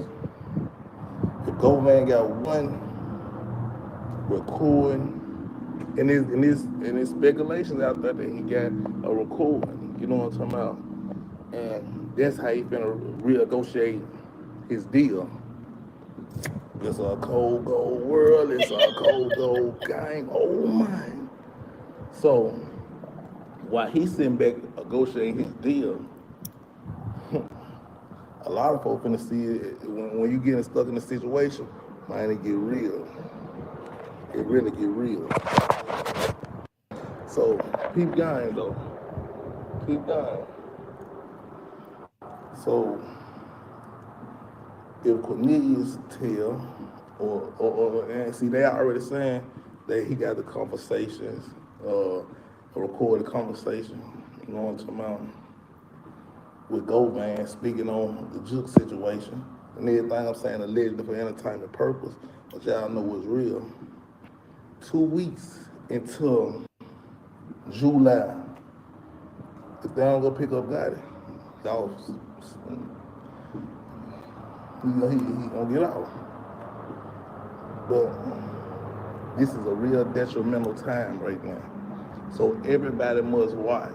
if Govan got one recording, and his speculations out there that he got a recording, you know what I'm talking about, and that's how he finna renegotiate his deal. It's a cold gold world. It's a cold gold game. Oh my! So while he's sitting back negotiating his deal, a lot of folks finna see it when you getting stuck in a situation, man, it get real. It really get real. So keep going though. Keep going. So if Cornelius tell, or and see, they already saying that he got the conversations, a recorded conversation, you know what I'm talking about, with Govan speaking on the Juke situation and everything I'm saying allegedly for entertainment purpose, but y'all know what's real. 2 weeks until July, if they don't go pick up Gotti, Dolph, he gonna get out. But this is a real detrimental time right now. So everybody must watch.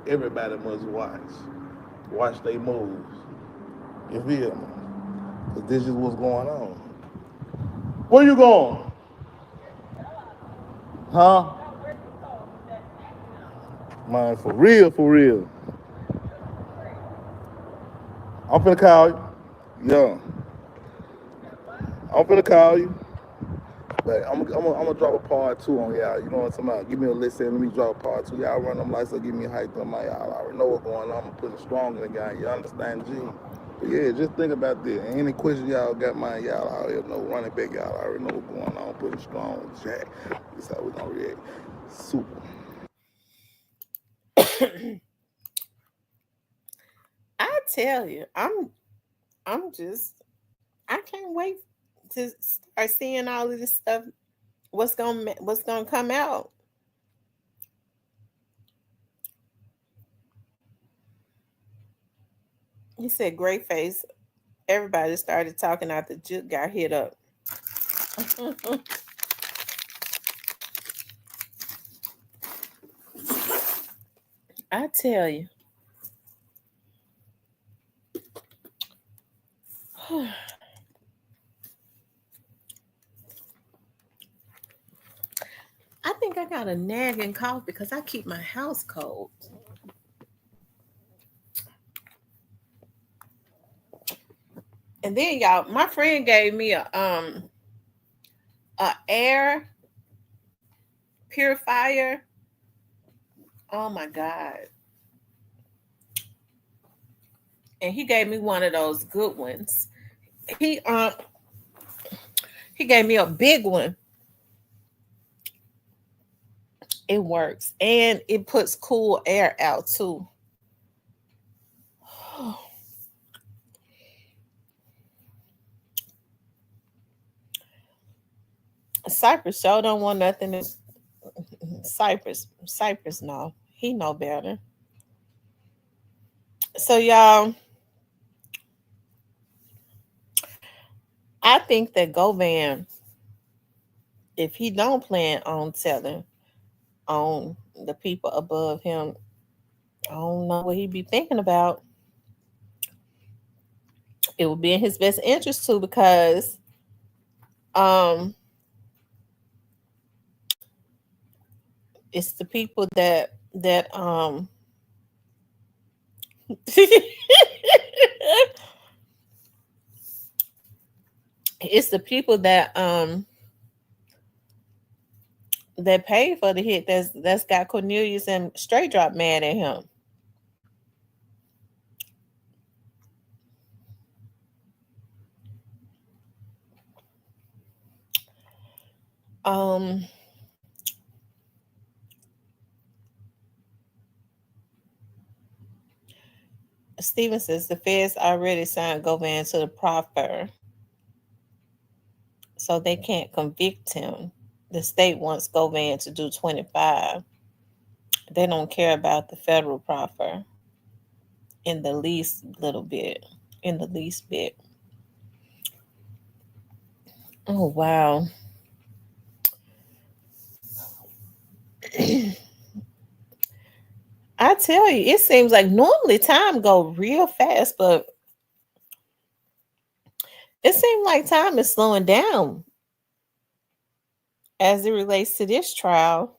Everybody must watch. Watch their moves. You feel me? Because this is what's going on. Where you going? Huh? Man, for real, for real. I'm finna call you. Yeah. I'm finna call you. But I'm gonna drop a part 2 on y'all. You know what I'm talking about? Give me a listen. Let me drop a part 2. Y'all run them lights up, give me a hype on my y'all. I already know what's going on. I'm putting it strong in the game. You understand, G? But yeah, just think about this. Any questions y'all got, mine, y'all already know. Running back, y'all already know what's going on. Putting strong, Jack. This how we gonna react. Super. I tell you, I can't wait to start seeing all of this stuff. What's gonna come out? He said, "Great face." Everybody started talking after Juke got hit up. I tell you. I think I got a nagging cough because I keep my house cold. And then y'all, my friend gave me a air purifier. Oh my God. And he gave me one of those good ones. He gave me a big one. It works. And it puts cool air out too. Cypress sure don't want nothing to Cypress, no. He know better. So y'all, I think that Govan, if he don't plan on telling on the people above him, I don't know what he'd be thinking about. It would be in his best interest too, because it's the people that it's the people that paid for the hit that's got Cornelius and Straight Drop mad at him. Steven says the feds already signed Govan to the proffer, so they can't convict him. The state wants Govan to do 25. They don't care about the federal proffer in the least little bit. In the least bit. Oh wow. I tell you, it seems like normally time go real fast, but it seems like time is slowing down as it relates to this trial.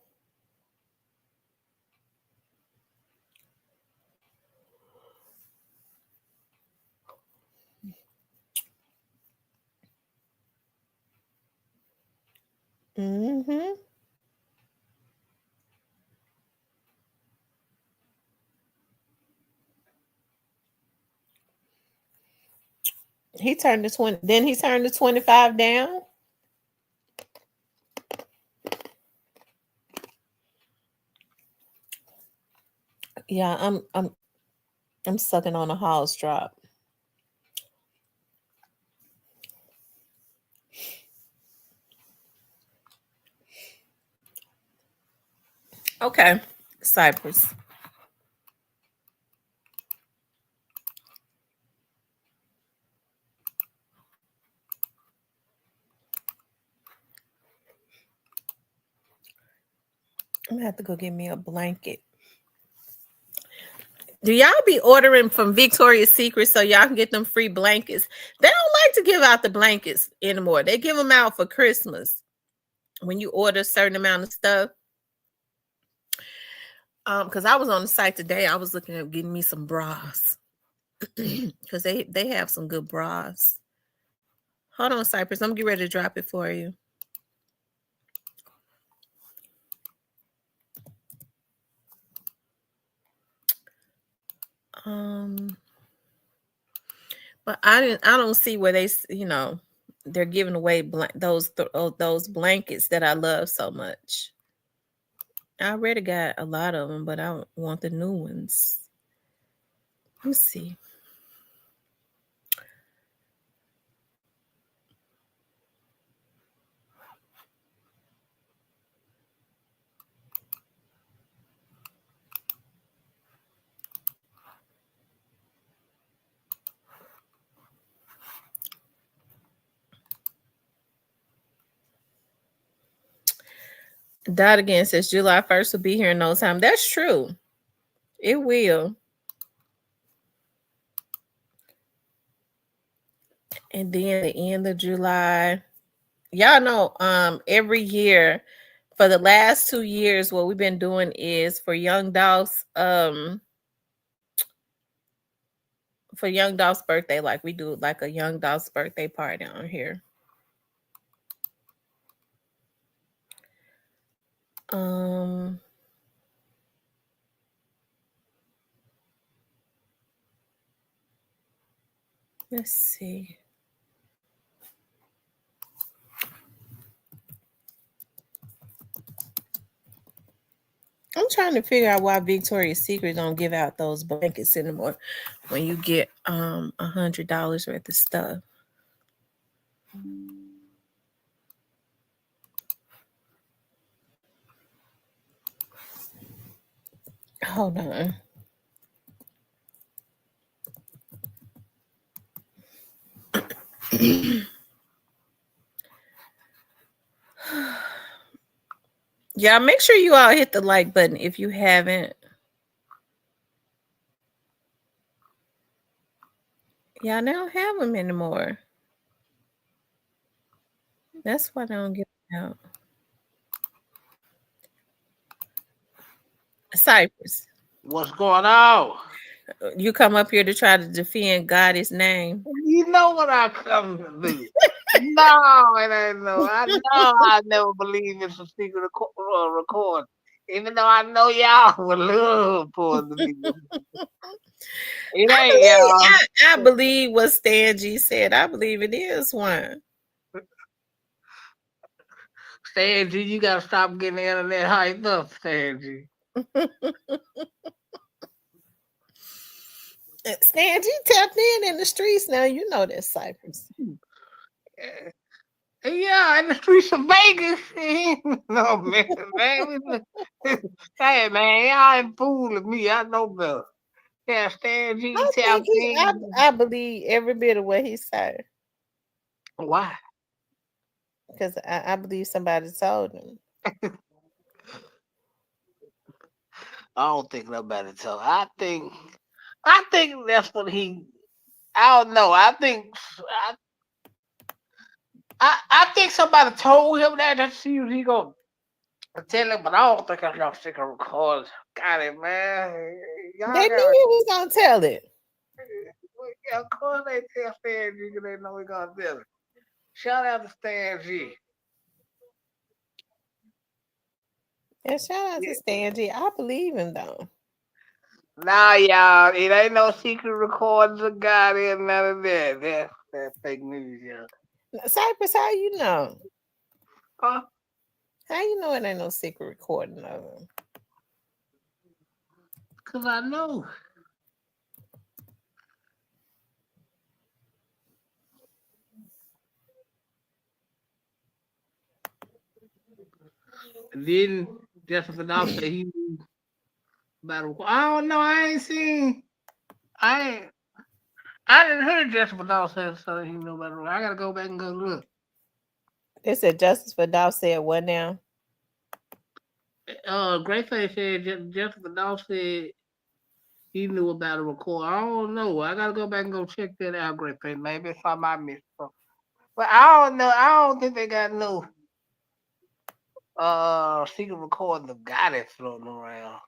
Mm-hmm. He turned the 20. Then he turned the 25 down. Yeah, I'm sucking on a house drop. Okay, Cypress. I'm gonna have to go get me a blanket. Do y'all be ordering from Victoria's Secret so y'all can get them free blankets? They don't like to give out the blankets anymore. They give them out for Christmas when you order a certain amount of stuff. Because I was on the site today, I was looking at getting me some bras because they have some good bras. Hold on, Cypress. I'm getting ready to drop it for you. But I don't see where they're giving away those blankets that I love so much. I already got a lot of them, but I want the new ones. Let's see. Dot again says July 1st will be here in no time. That's true. It will. And then the end of July. Y'all know, every year for the last 2 years, what we've been doing is for Young Dolph's birthday, like we do like a Young Dolph's birthday party on here. Let's see. trying to figure out why Victoria's Secret don't give out those blankets anymore when you get $100 worth of stuff. Hold on. Yeah, make sure you all hit the like button if you haven't. Yeah, they don't have them anymore. That's why they don't give them out. Cypress. What's going on? You come up here to try to defend God's name. You know what I come to do. No, it ain't no. I know I never believe it's a secret record. Even though I know y'all would love for it to be. It ain't y'all. I believe what Stan G said. I believe it is one. Stan G, you gotta stop getting the internet hyped up, Stan G. Stan G tapped in the streets now. You know that Cypress. Yeah, in the streets of Vegas. No, man. Hey, man, y'all ain't fooling me. I know better. Yeah, Stan G tapped in. I believe every bit of what he said. Why? Because I believe somebody told him. I don't think nobody told. I think that's what he. I don't know. I think somebody told him that. Let's see what he gonna tell him, but I don't think that's no secret record. Got it, man. They knew he was gonna tell it. Yeah, of course they tell Stan G because they know he gonna tell it. Shout out to Stan G. Yeah, shout out to Stan G. I believe him though. Nah, y'all, it ain't no secret recordings of God in none of that. That's fake news, y'all. Cypress, how you know? Huh? How you know it ain't no secret recording of him? Cause I know. And then Jessica Dolph said he knew about. I don't know. I didn't hear Jessica Dolph say so he knew about it. I gotta go back and go look. They said Justice for Dolph said what now? Greyface said Jessica Dolph said he knew about a record. I don't know. I gotta go back and go check that out, Greyface. Maybe it's something I missed. But I don't know. I don't think they got no secret recording of God floating around.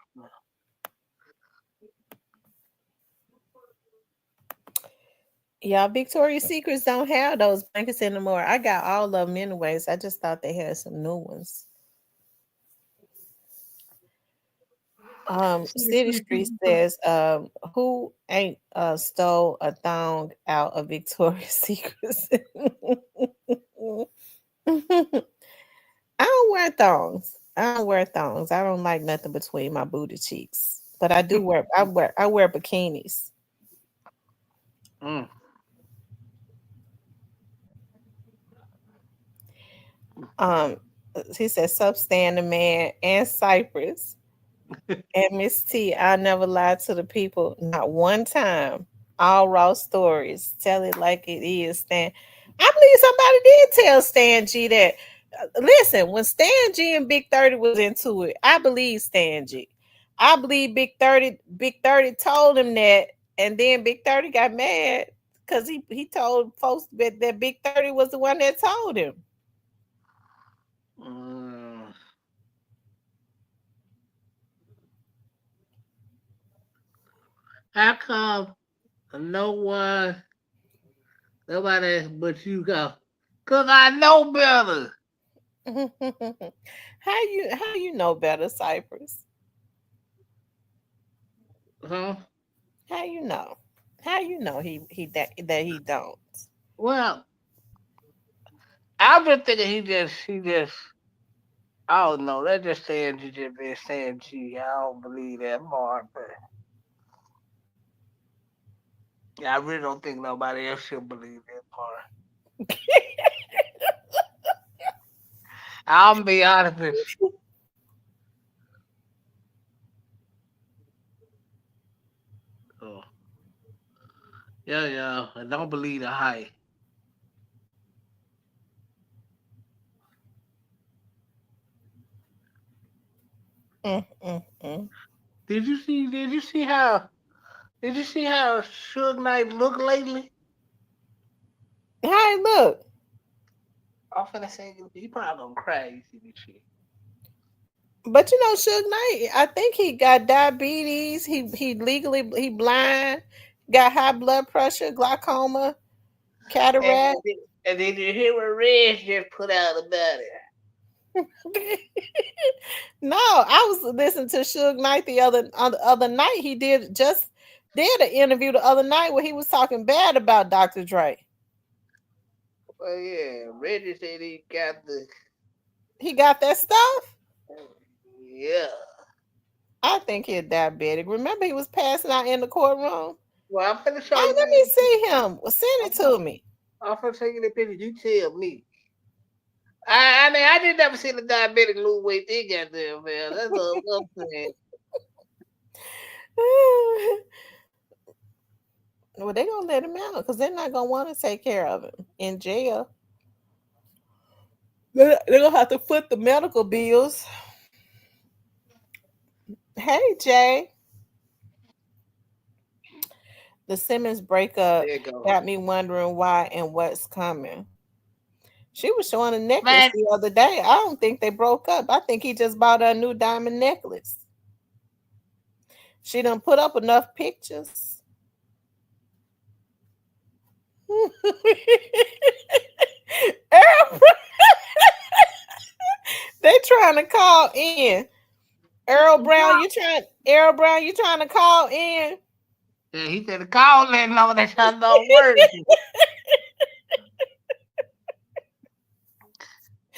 Y'all, Victoria's Secrets don't have those blankets anymore. I got all of them anyways. I just thought they had some new ones. City Street says, who ain't stole a thong out of Victoria's Secrets? I don't wear thongs. I don't like nothing between my booty cheeks. But I do wear I wear bikinis. Mm. He says Substandard Man and Cypress. And Miss T, I never lied to the people, not one time. All raw stories. Tell it like it is, Stan. I believe somebody did tell Stan G that. Listen, when Stan G and Big 30 was into it, I believe Stan G. I believe Big 30 told him that, and then Big 30 got mad because he told folks that Big 30 was the one that told him. How come no one, nobody but you go? Cause I know better. How you know better, Cypress? Huh? How you know? How you know that he don't? Well, I've been thinking he just I don't know. That's just saying you just been saying G. I don't believe that part, but yeah, I really don't think nobody else should believe that part. I'm be honest with you. Oh. Yeah. I don't believe the hype. Did you see? Did you see how? Did you see how Suge Knight look lately? How he look? I'm finna say he probably gonna cry. You see this shit. But you know, Suge Knight, I think he got diabetes. He legally he blind, got high blood pressure, glaucoma, cataract. And did you hear what Reg just put out about it? No, I was listening to Suge Knight the other night. He did an interview the other night where he was talking bad about Dr. Dre. Well, yeah, Reggie said he got that stuff. Yeah. I think he's diabetic. Remember, he was passing out in the courtroom. Well, I'm finna show you. Let me see him. Well, send it to me. I'm finna show you the picture. You tell me. I mean, I did never see the diabetic lose weight. They got there, man. That's all I'm saying. Well, they're gonna let him out because they're not gonna want to take care of him in jail. They're gonna have to foot the medical bills. Hey, Jay. The Simmons breakup got me wondering why and what's coming. She was showing a necklace the other day. I don't think they broke up. I think he just bought her a new diamond necklace. She done put up enough pictures. They trying to call in. Earl Brown, you trying to call in? Yeah, he said the call in on that shit don't work.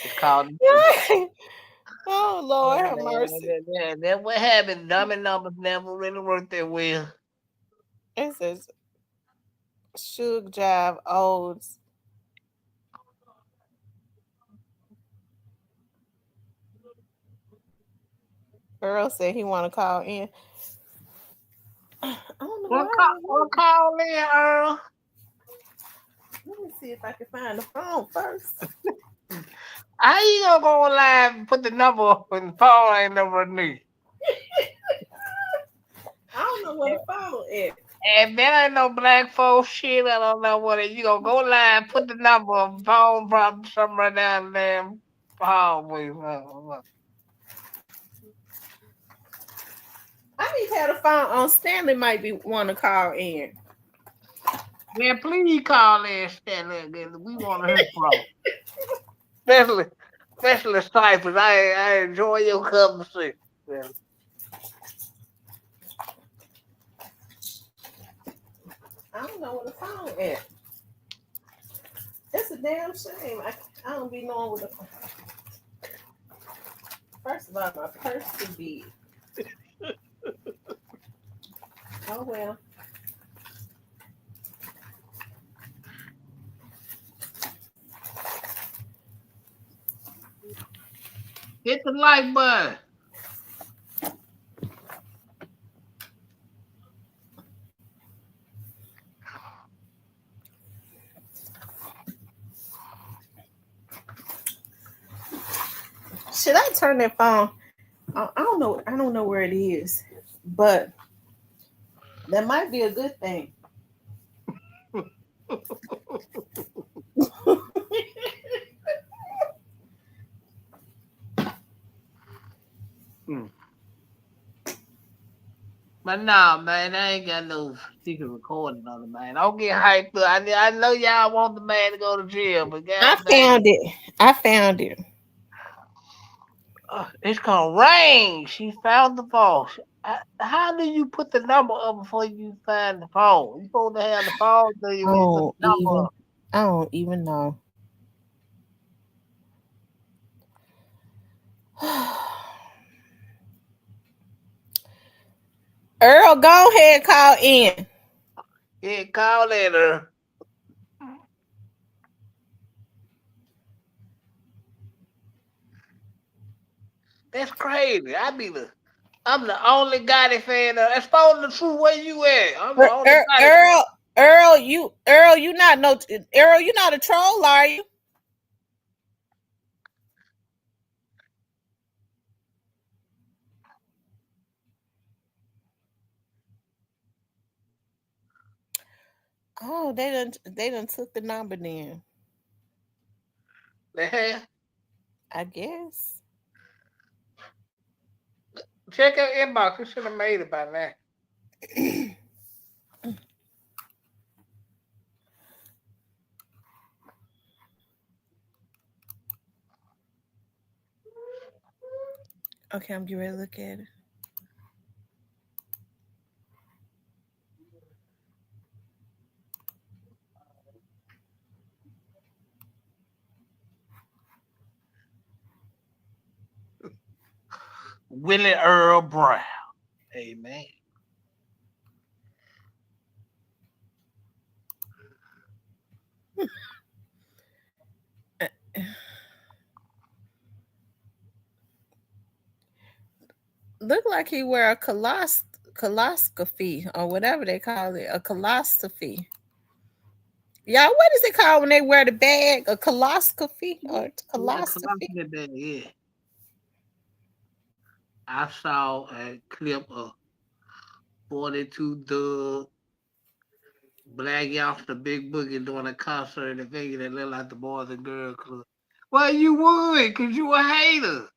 It's called. Oh Lord, have mercy. That's what happened. Dummy numbers never really work that well. It says Suge Jive Olds. Earl said he want to call in. I don't know what call in, Earl? Let me see if I can find the phone first. How you gonna go live and put the number up and the phone ain't never new? I don't know where the phone is. And that ain't no black folks shit. I don't know what it. You gonna go live, put the number on phone, probably somewhere down there hallway. I need to have the phone on. Stanley might be want to call in. Man, please call in, Stanley. We want to hear from. Especially Cyphers. I enjoy your conversation. I don't know where the phone is. It's a damn shame. I don't be knowing where the phone. First of all, my purse too big. Oh well. Hit the like button. Should I turn that phone? I don't know. I don't know where it is, but that might be a good thing. But nah, man, I ain't got no secret recording on it, man. Don't get hyped up. I know y'all want the man to go to jail, but I found it. I found it. It's called Rain. She found the phone. How do you put the number up before you find the phone? You supposed to have the phone so you can put the number up. I don't even know. Earl, go ahead and call in. Yeah, call in her. That's crazy. I'm the only Gotti fan. That's probably the truth. Where you at? I'm the only Gotti fan. Earl, you not a troll, are you? Oh, they done took the number then. The hell? I guess. Check your inbox. You should have made it by now. Okay, I'm getting ready to look at it. Willie Earl Brown. Amen. Look like he wear a coloscopy or whatever they call it, a coloscopy. Y'all, what is it called when they wear the bag? A coloscopy or coloscopy? Yeah. I saw a clip of 42 Doug, Black Youngster, Big Boogie doing a concert in Vegas that looked like the Boys and Girls Club. Well, you would, because you a hater.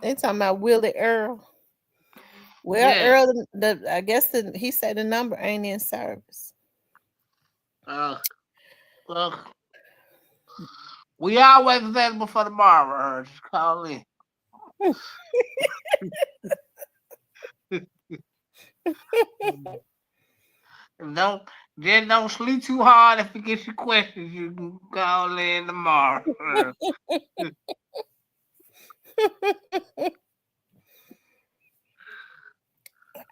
They talking about Willie Earl. Well, Yeah. Earl, I guess he said the number ain't in service. Well, we always available for tomorrow. Just call in. Don't sleep too hard. If you get your questions, you can call in tomorrow.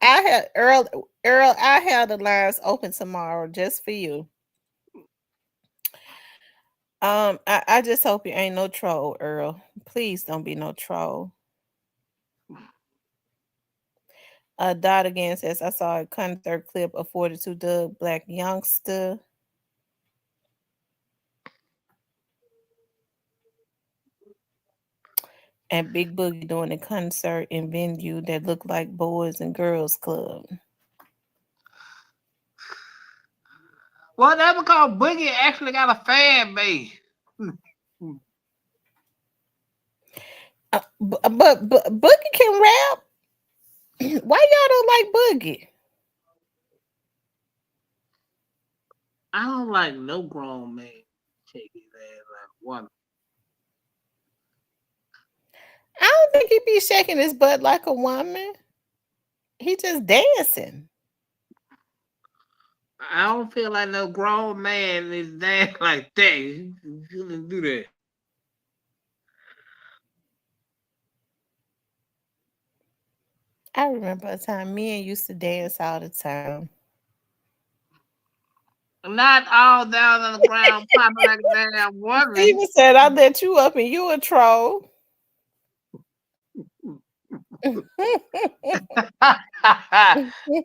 I had Earl. I have the lines open tomorrow just for you. I just hope you ain't no troll, Earl. Please don't be no troll. Dot again says I saw a concert clip of 42 Doug Black Youngster. And Big Boogie doing a concert in venue that looked like Boys and Girls Club. Well, that because Boogie actually got a fan base. But Boogie can rap. Why y'all don't like Boogie? I don't like no grown man shake his ass like one. I don't think he be shaking his butt like a woman. He just dancing. I don't feel like no grown man is dancing like that. You shouldn't do that. I remember a time me and used to dance all the time. Not all down on the ground popping like a damn woman. Steven said I let you up and you a troll. I'm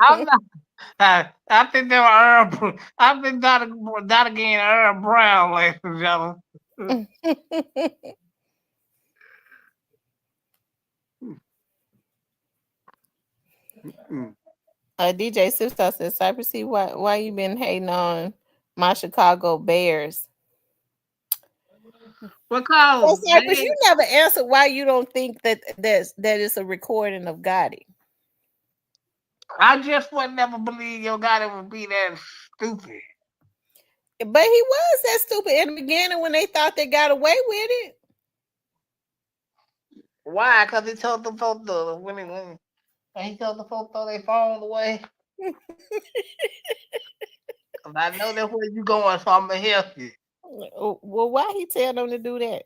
not. I think they were Earl. I think that again Earl Brown, ladies and gentlemen. DJ Sister says, Cypress, see why you been hating on my Chicago Bears? Because Cypress, you never answered why you don't think that is a recording of Gotti. I just would never believe your Gotti would be that stupid. But he was that stupid in the beginning when they thought they got away with it. Why? Because he told the folks when he told the folks throw their phones away. I know that's where you going, so I'm gonna help you. Well, why he tell them to do that?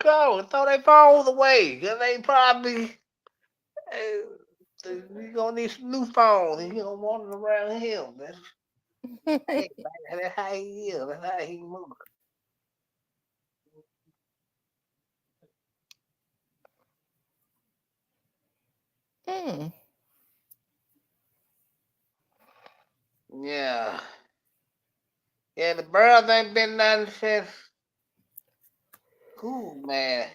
Go throw their phones away, cause they probably you gonna need some new phones. And you gonna want it around him. That's how he is. That's how he moves. Hmm. Yeah. Yeah, the birds ain't been nothing since. Ooh, man.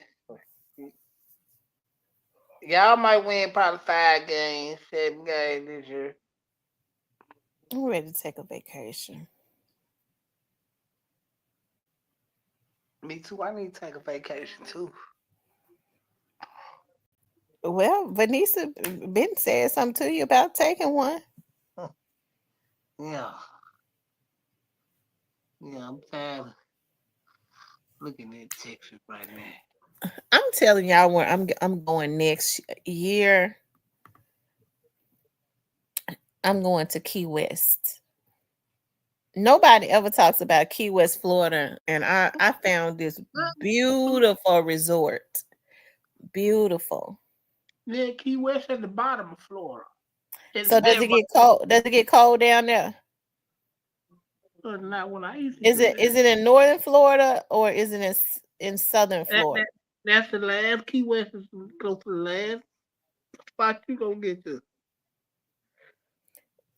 Y'all might win probably 5 games, 7 games this year. I'm ready to take a vacation. Me too. I need to take a vacation too. Well, Vanessa been said something to you about taking one. Yeah. Yeah, I'm tired of looking at Texas right now. I'm telling y'all where I'm going next year. I'm going to Key West. Nobody ever talks about Key West, Florida, and I found this beautiful resort. Beautiful. Yeah, Key West at the bottom of Florida. So does it get cold? Does it get cold down there? Not when I used to Is do it in northern Florida or is it in southern Florida? That's the last. Key West is close to the last spot you gonna get to.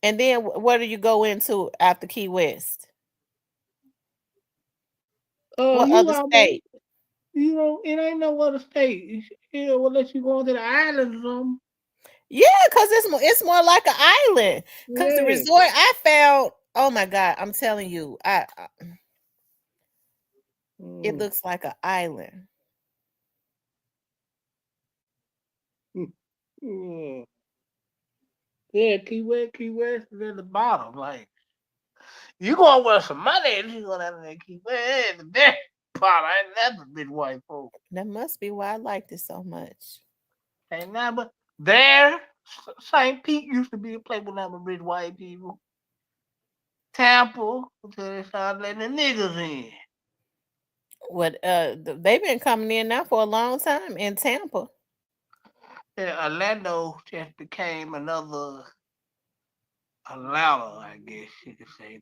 And then what do you go into after Key West? What You other almost, state? you know, it ain't no other state. It will let you go into the islands or something. Yeah, because it's more like an island. Because the Yeah. resort I found, oh my God, I'm telling you, it looks like an island. Yeah. Yeah, Key West is at the bottom. Like you gonna wear some money if you go down there Key West. The best part, I ain't never been white folks. That must be why I liked it so much. Ain't never there. St. Pete used to be a place with nothing but rich white people. Tampa until they started letting the niggas in. What they've been coming in now for a long time in Tampa. Yeah, Orlando just became another Atlanta, I guess you could say.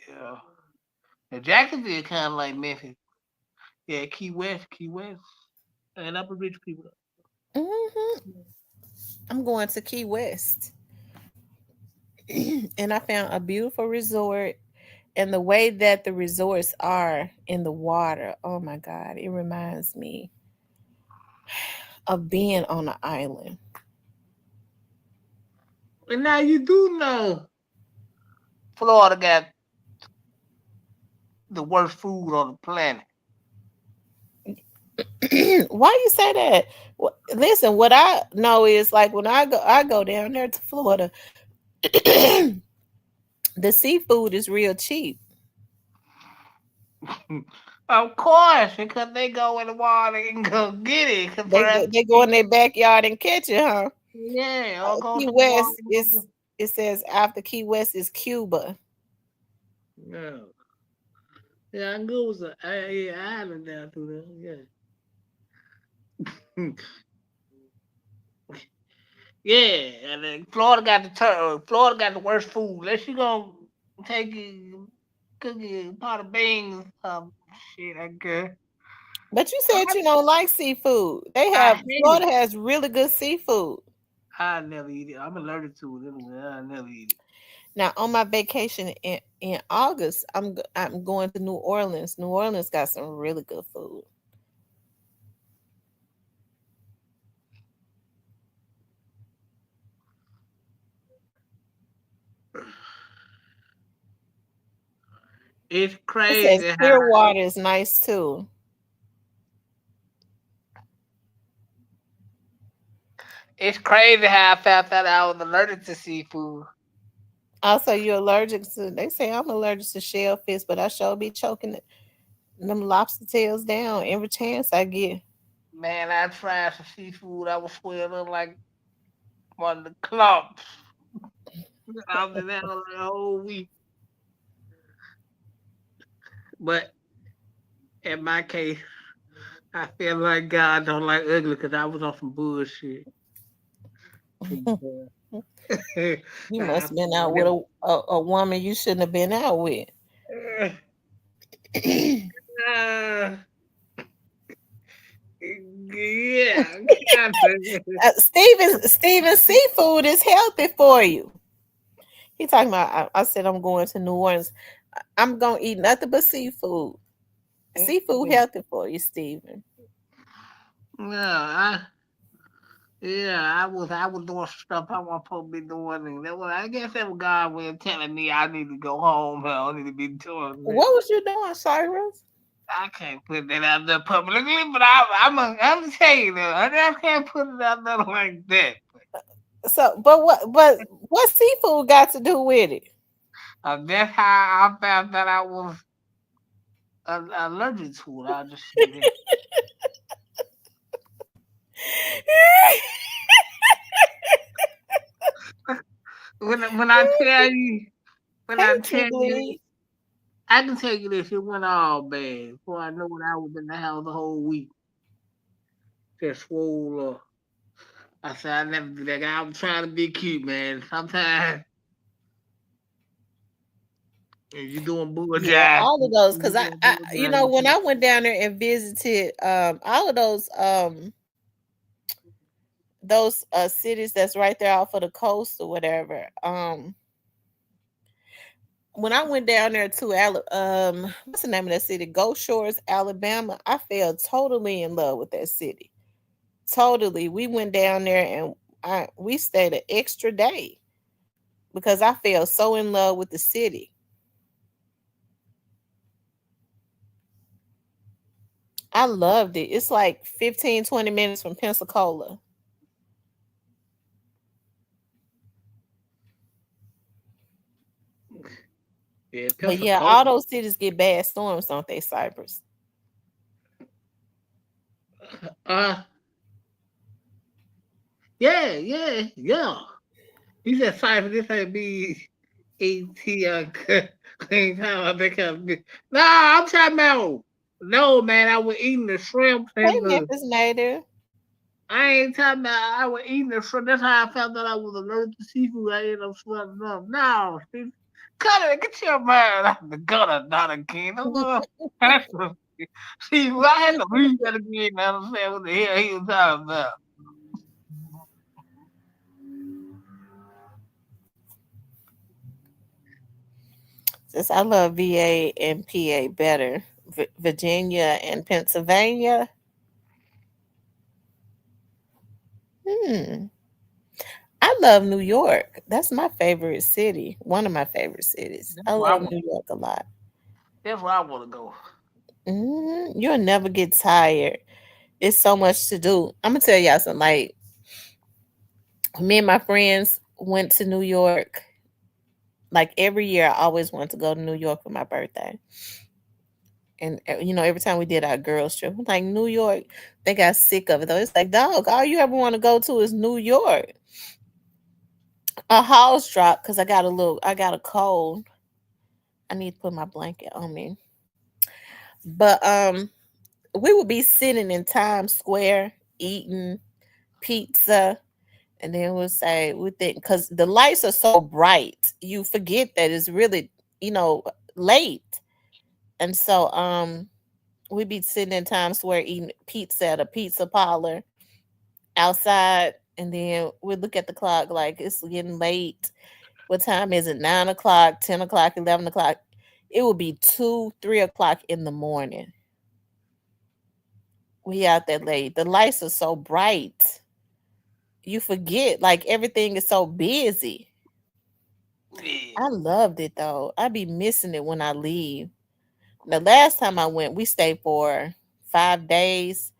Yeah. And Jacksonville kind of like Memphis. Yeah, Key West. And upper rich people. I'm going to Key West. And I found a beautiful resort. And the way that the resorts are in the water, oh my God, it reminds me of being on an island. And now you do know Florida got the worst food on the planet. Why you say that? Listen, what I know is like when I go down there to Florida, the seafood is real cheap. Of course, because they go in the water and go get it. They go in their backyard and catch it, huh? Yeah, or go Key to the West water. it says after Key West is Cuba. Yeah. Yeah, I knew it was an island down through there. Yeah. Yeah, and then Florida got Florida got the worst food. Unless you gonna take you cook a pot of beans, shit, I guess. But you said you don't like seafood. I hate Florida it. has really good seafood. I never eat it. I'm allergic to it anyway. I never eat it. Now on my vacation in August, I'm going to New Orleans. New Orleans got some really good food. It's It says crazy how Clearwater is nice too. I found out I was allergic to seafood. Also, you're allergic to. They say I'm allergic to shellfish, but I sure be choking them lobster tails down every chance I get. Man, I tried some seafood. I was swelling like one of the clumps. I was in there like a whole week. But in my case, I feel like God don't like ugly because I was on some bullshit. You must have been out with a woman you shouldn't have been out with. Yeah. Steven, seafood is healthy for you. He talking about. I said I'm going to New Orleans. I'm gonna eat nothing but seafood. Seafood healthy for you, Steven. I was doing stuff I wasn't supposed to be doing, and I guess that was God way of telling me I need to go home. I don't need to be doing that. What was you doing, Cyrus? I can't put that out there publicly, but I'm gonna tell you that I just can't put it out there like that. So, but what seafood got to do with it? That's how I found that I was allergic to it. I just said that. when I tell you, I can tell you this, it went all bad. Before I know it, I was in the house the whole week. Just swole up. I said I never do that. I'm trying to be cute, man. Sometimes you doing bullshit. Yeah, all of those, because I when I went down there and visited all of those cities that's right there off of the coast or whatever. When I went down there to what's the name of that city? Gulf Shores, Alabama. I fell totally in love with that city. Totally. We went down there and we stayed an extra day because I fell so in love with the city. I loved it. It's like 15, 20 minutes from Pensacola. Yeah, but yeah, all those cities get bad storms, don't they, Cypress? Yeah. He said Cypress, this ain't be clean time. I think Nah, I'm talking about. No, man, I was eating the shrimp and Memphis native. I ain't talking about I was eating the shrimp. That's how I found out I was allergic to seafood. I ended up sweating up. No, cut it. Get your mind out the gutter, not again. See, I had to read that again to understand what the hell he was talking about. Since I love VA and PA better, Virginia and Pennsylvania. I love New York. That's my favorite city. One of my favorite cities. I love New York a lot. That's where I want to go. You'll never get tired. It's so much to do. I'm gonna tell y'all something. Like, me and my friends went to New York. Like every year, I always wanted to go to New York for my birthday. And every time we did our girls trip, I'm like, New York, they got sick of it though. It's like, dog, all you ever want to go to is New York. A house drop because I got a cold. I need to put my blanket on me. But we would be sitting in Times Square eating pizza, and then we'll say we think because the lights are so bright, you forget that it's really late, and so we'd be sitting in Times Square eating pizza at a pizza parlor outside, and then we'd look at the clock like it's getting late. What time is it? 9 o'clock, 10 o'clock, 11 o'clock. It would be 2, 3 o'clock in the morning. We out that late. The lights are so bright. You forget, like everything is so busy. I loved it though. I be missing it when I leave. The last time I went, we stayed for 5 days,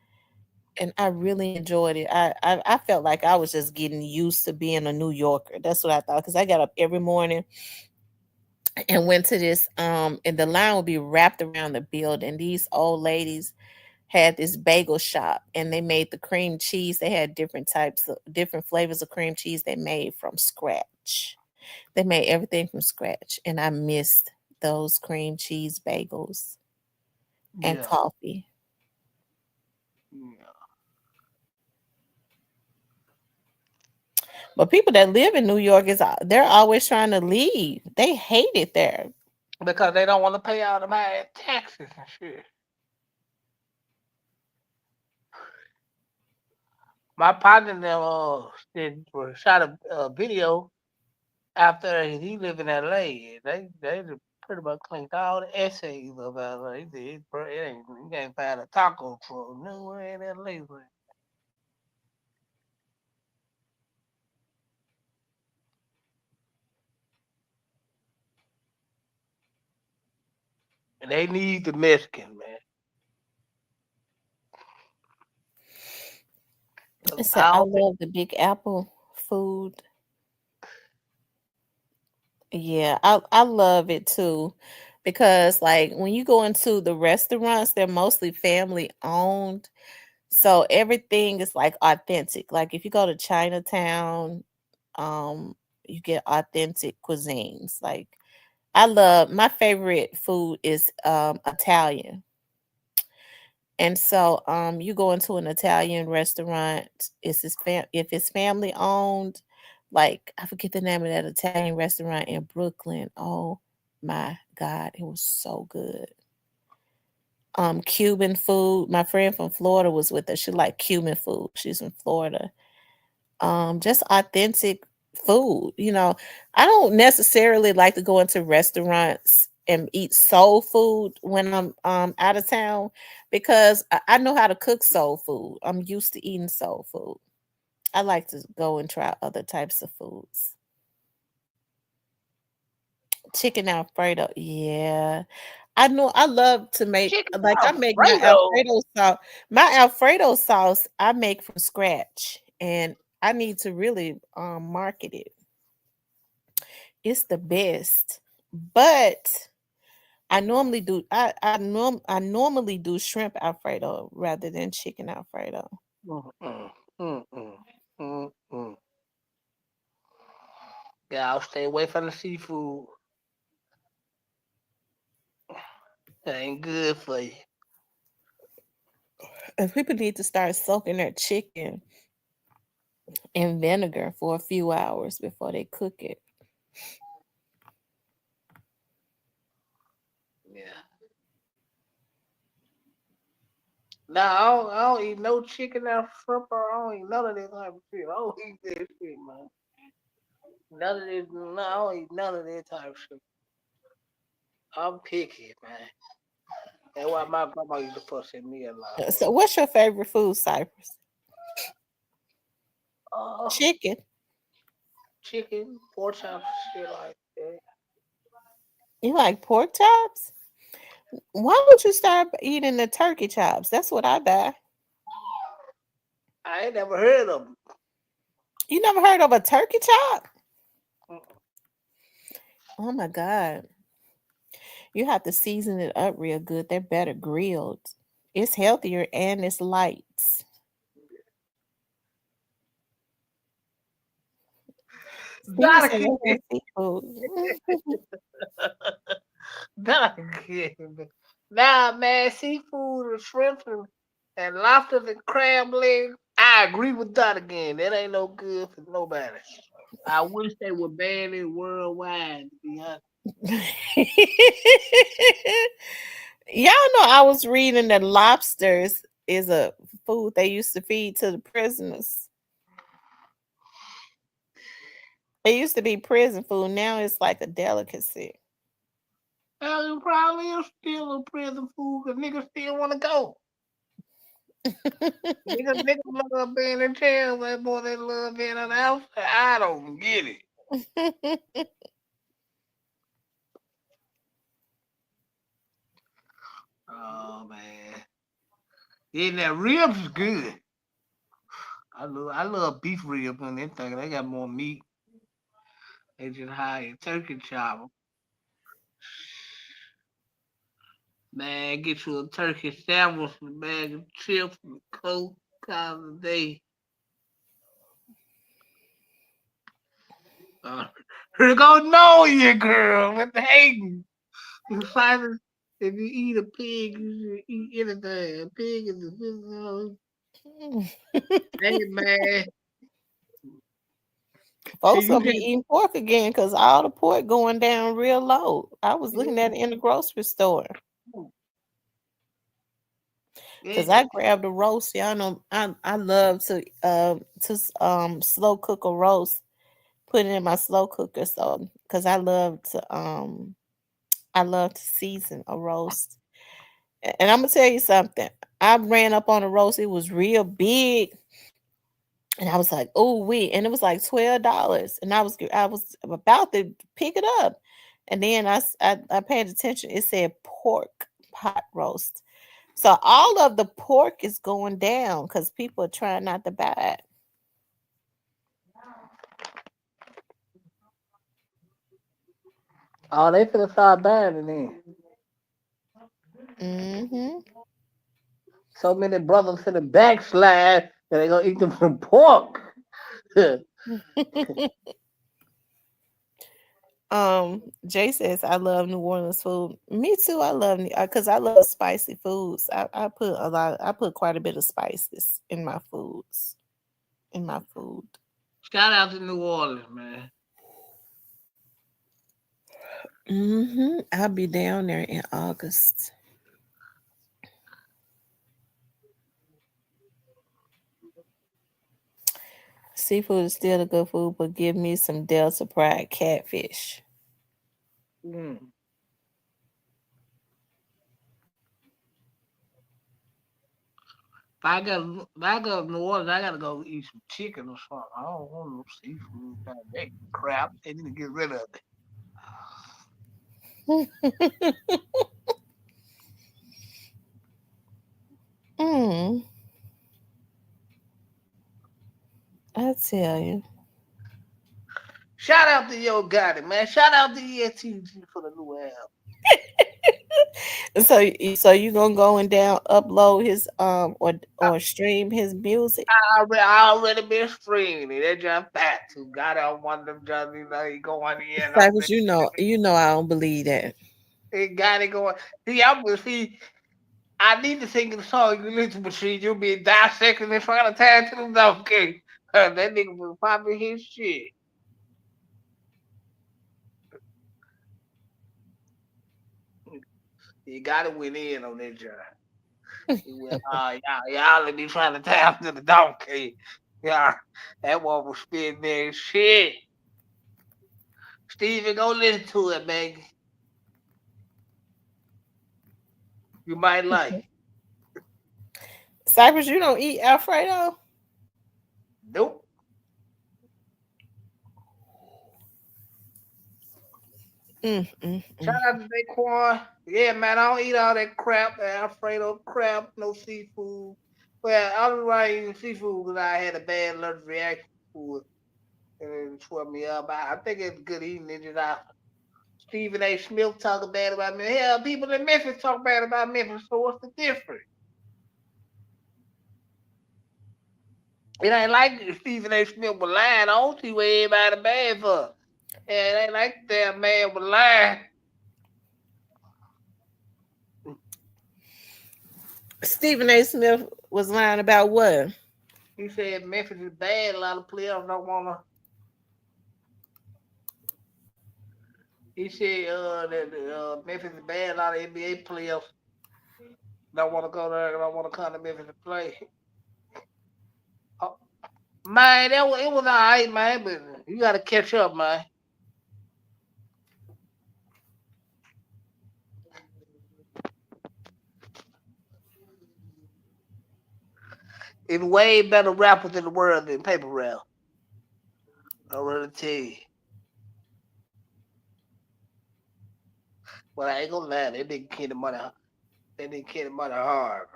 and I really enjoyed it. I felt like I was just getting used to being a New Yorker. That's what I thought, because I got up every morning and went to this and the line would be wrapped around the building. These old ladies had this bagel shop, and they made the cream cheese. They had different flavors of cream cheese they made from scratch. They made everything from scratch, and I missed those cream cheese bagels and Yeah. coffee. Yeah. But people that live in New York they're always trying to leave. They hate it there. Because they don't want to pay all the high taxes and shit. My partner shot a video after he lived in LA. They pretty much cleaned all the essays of LA. He said, "Bro, you can't find a taco truck nowhere in LA. Bro." And they need the Mexican, man. I love the Big Apple food. Yeah, I love it too. Because like when you go into the restaurants, they're mostly family owned. So everything is like authentic. Like if you go to Chinatown, you get authentic cuisines. Like my favorite food is Italian. And so you go into an Italian restaurant, if it's family owned, like I forget the name of that Italian restaurant in Brooklyn. Oh my God, it was so good. Cuban food. My friend from Florida was with us. She liked Cuban food. She's from Florida. Just authentic food. I don't necessarily like to go into restaurants and eat soul food when I'm out of town because I know how to cook soul food. I'm used to eating soul food. I like to go and try other types of foods. Chicken Alfredo, yeah. I know I love to make Chicken I make my Alfredo. Alfredo sauce. My Alfredo sauce I make from scratch and I need to really market it. It's the best. But I normally do shrimp Alfredo rather than chicken Alfredo. Mm-mm, mm-mm, mm-mm. Yeah, I'll stay away from the seafood. That ain't good for you. And people need to start soaking their chicken in vinegar for a few hours before they cook it. Yeah. Nah, I don't eat no chicken or shrimp or I don't eat none of that type of shit. I don't eat that shit, man. None of this, no, I don't eat none of that type of shit. I'm picky, man. That's why my grandma used to fuss at me a lot. So what's your favorite food, Cypress? Chicken. Chicken, pork chops, shit like that. You like pork chops? Why don't you start eating the turkey chops? That's what I buy. I ain't never heard of them. You never heard of a turkey chop? Oh my God. You have to season it up real good. They're better grilled. It's healthier and it's light. Stevie Gotta said, keep "What's it. that seafood?" Gotta keep it. Nah, man, seafood and shrimp and lobsters and crab legs. I agree with that again. That ain't no good for nobody. I wish they were banned worldwide, to be honest. Y'all know I was reading that lobsters is a food they used to feed to the prisoners. It used to be prison food. Now it's like a delicacy. Hell, it probably is still a prison food because niggas still want to go. niggas love being in jail. That boy, they love being on the outside. I don't get it. Oh man, yeah, that ribs is good. I love beef ribs and anything. They got more meat. They just hire turkey chop. Man, get you a turkey sandwich, a bag of chips, and Coke, call it a day. You're gonna know you, girl, with the hating. You find it, if you eat a pig, you should eat anything. A pig is a hey man. Folks You gonna be just eating pork again because all the pork going down real low. I was looking at it in the grocery store. Cause I grabbed a roast. Y'all know I love to slow cook a roast, put it in my slow cooker. So cause I love to season a roast. And I'm gonna tell you something. I ran up on a roast. It was real big, and I was like, "Oh, and it was like $12." And I was about to pick it up, and then I paid attention. It said pork pot roast. So all of the pork is going down because people are trying not to buy it. oh, they finna start buying it then. Mm-hmm. So many brothers finna backslide that they gonna eat them some pork. Jay says I love New Orleans food. Me too. I love because I love spicy foods. I put I put quite a bit of spices in my foods. In my food. Shout out to New Orleans, man. I'll be down there in August. Seafood is still a good food, but give me some Delta Pride catfish. Mm. If I go to New Orleans, I gotta go eat some chicken or something. I don't want no seafood. That crap. They need to get rid of it. mm, I tell you. Shout out to Yo Gotti, man. Shout out to ESTG for the new album. So you gonna go and upload his or stream his music? I already been streaming it. That just fat too. Got on one of them just he going in on Cypress, you know I don't believe that. it. Got it going. See, I need to sing the song you listen to. You'll be dissecting in front of time to the okay. That nigga was popping his shit. You gotta win in on that job. He went, y'all let me trying to tap to the donkey. Yeah, that one was spitting there shit. Steven, go listen to it, man. You might like. Cypress, you don't eat Alfredo? Nope. Shout out to Daquan. Yeah, man, I don't eat all that crap, that Alfredo crap, no seafood. Well, I was like eating seafood because I had a bad allergic reaction to it. And it swept me up. I think it's good eating. It just Stephen A. Smith talking bad about me. Hell, people in Memphis talk bad about Memphis, so what's the difference? It ain't like Stephen A. Smith was lying. I don't see what everybody bad for. Yeah, it ain't like that man was lying. Stephen A. Smith was lying about what? He said Memphis is bad. A lot of players don't want to. He said that Memphis is bad. A lot of NBA players don't want to go there. Don't want to come to Memphis to play. Oh, man, it was all right, man. But you got to catch up, man. It's way better rappers in the world than paper rap. I really tell you. But I ain't gonna lie, they didn't kill the money. They didn't kill the money hard,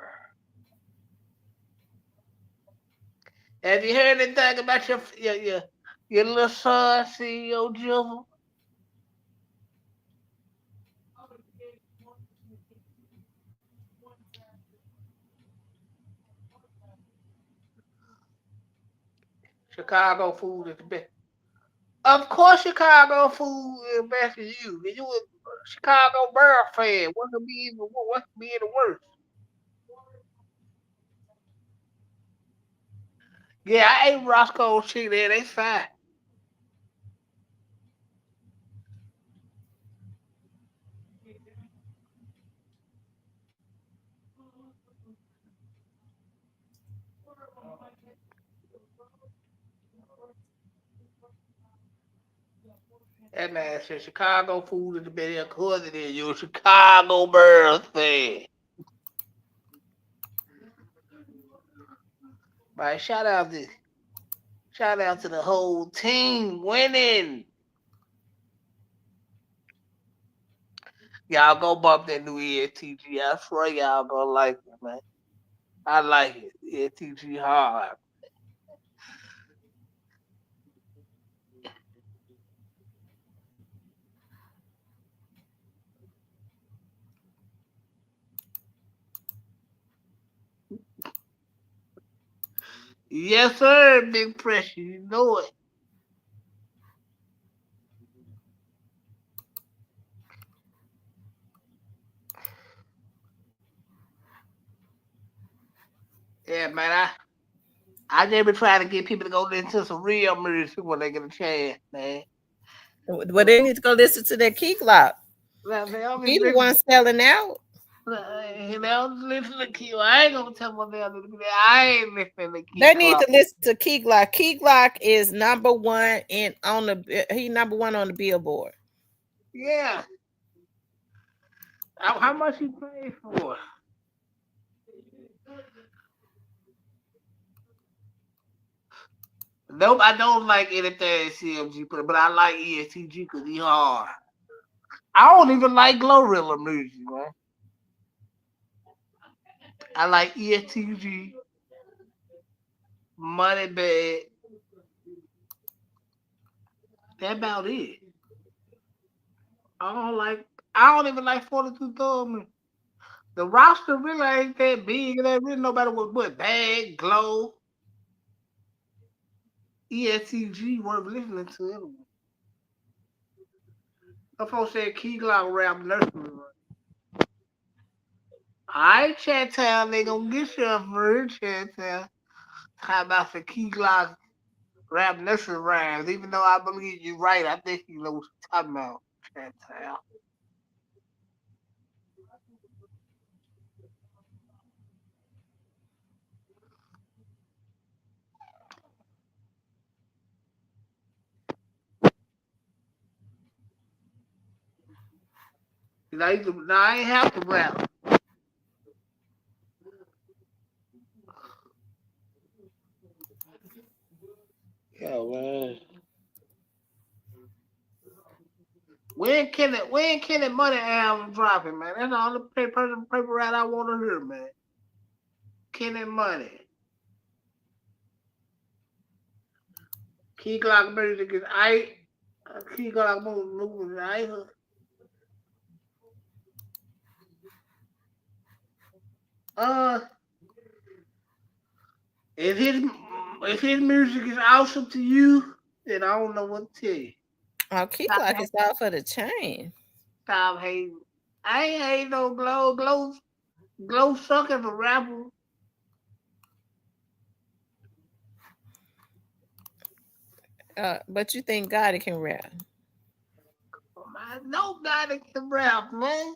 bro. Have you heard anything about your little son, CEO Jizzle? Chicago food is the best. Of course, Chicago food is best for you. You a Chicago Bear fan. What could be any worse? Yeah, I ate Roscoe's chicken there. They fine. That man said Chicago food is the better cousin than you. Chicago Bears fan. Right, shout out to the whole team winning. Y'all go bump that new ESTG. I swear y'all gonna like it, man. I like it. ESTG hard. Yes, sir, big pressure. You know it. Yeah, man. I just been trying to get people to go listen to some real music when they get a chance, man. Well, they need to go listen to that Key Glock. He the one selling out. You know, listen to Key. I ain't gonna tell my damn little bit. I ain't listening to Key. They need to listen to Key Glock. Key Glock is number one on the Billboard. Yeah. How much he paid for? Nope, I don't like anything CMG put, but I like ESTG because he hard. I don't even like Glorilla music, man. I like ESTG, Money Bag. That's about it. I don't even like 42 Thumb. The roster really ain't that big. There really nobody with Bag, Glow, ESTG worth listening to anyway. The folks said Key Glock rap nursery. Alright, Chat Town, they gonna get you up for Chat Town. How about the Key Glock rap nursery rhymes? Even though I believe you're right, I think you know what you're talking about, Chat Town. I ain't have to rap. Yeah, man. When can it Money album dropping, man? That's all the paper route I want to hear, man. Kenny Money. Key Glock music is Key Glock moving is if his music is awesome to you, then I don't know what to tell you. Oh, Key Glock is out for the chain. Stop hating. I ain't hating no Glow sucking for rapper. But you think Gotti can rap? Nobody can rap, man.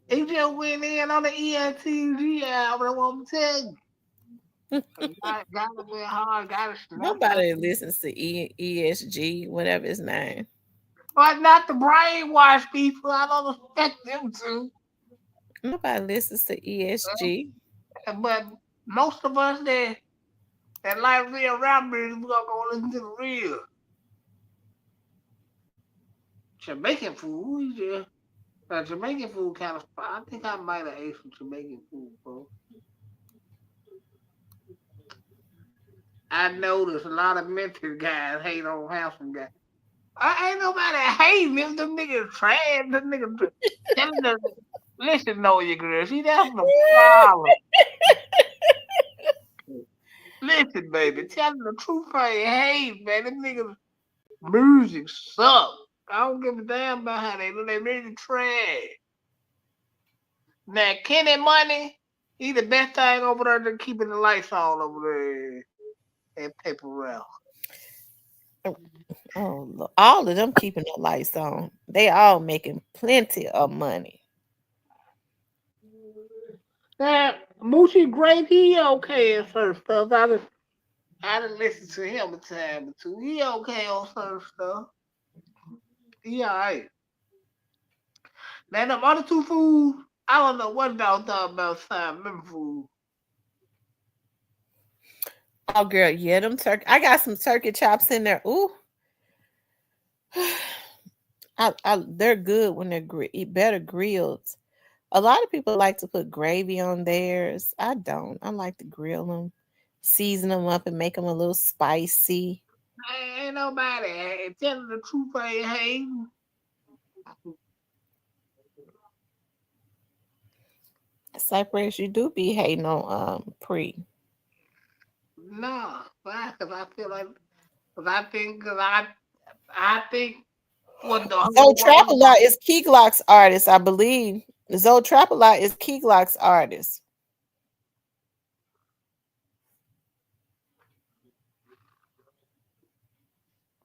He just went in on the ESTG album. I want to tell you. Gotta be hard. Gotta snap. Nobody listens to ESG, whatever his name. But not the brainwash people. I don't expect them to. Nobody listens to ESG. But most of us that like real rap music, we gonna go listen to the real. Jamaican food, yeah. Jamaican food kind of. I think I might have ate some Jamaican food, bro. I noticed a lot of Memphis guys hate on Handsome guys. Ain't nobody hating them. Them niggas trash. Them niggas. Listen, know your girl. See, that's the problem. Listen, baby. Tell them the truth. I ain't hate, man. Them niggas. music suck. I don't give a damn about how they look. They really trash. Now, Kenny Money, he the best thing over there than keeping the lights on over there at Paper Rail. Oh, all of them keeping the lights on. They all making plenty of money. Now, Moochie Grape, he okay at certain stuff. I done listened to him a time or two. He okay on certain stuff. He alright. Now, them other two fools, I don't know what y'all talking about. Simon food. Oh, girl, yeah, them turkey. I got some turkey chops in there. Ooh, they're good when they're better grilled. A lot of people like to put gravy on theirs. I don't. I like to grill them, season them up, and make them a little spicy. Ain't nobody telling the truth. Ain't hating. Cypress, you do be hating on Pre. No, why? Because I feel like, I think what the Zoe whole Trapalot is Key Glock's artist, I believe. Zoe Trapalot is Key Glock's artist.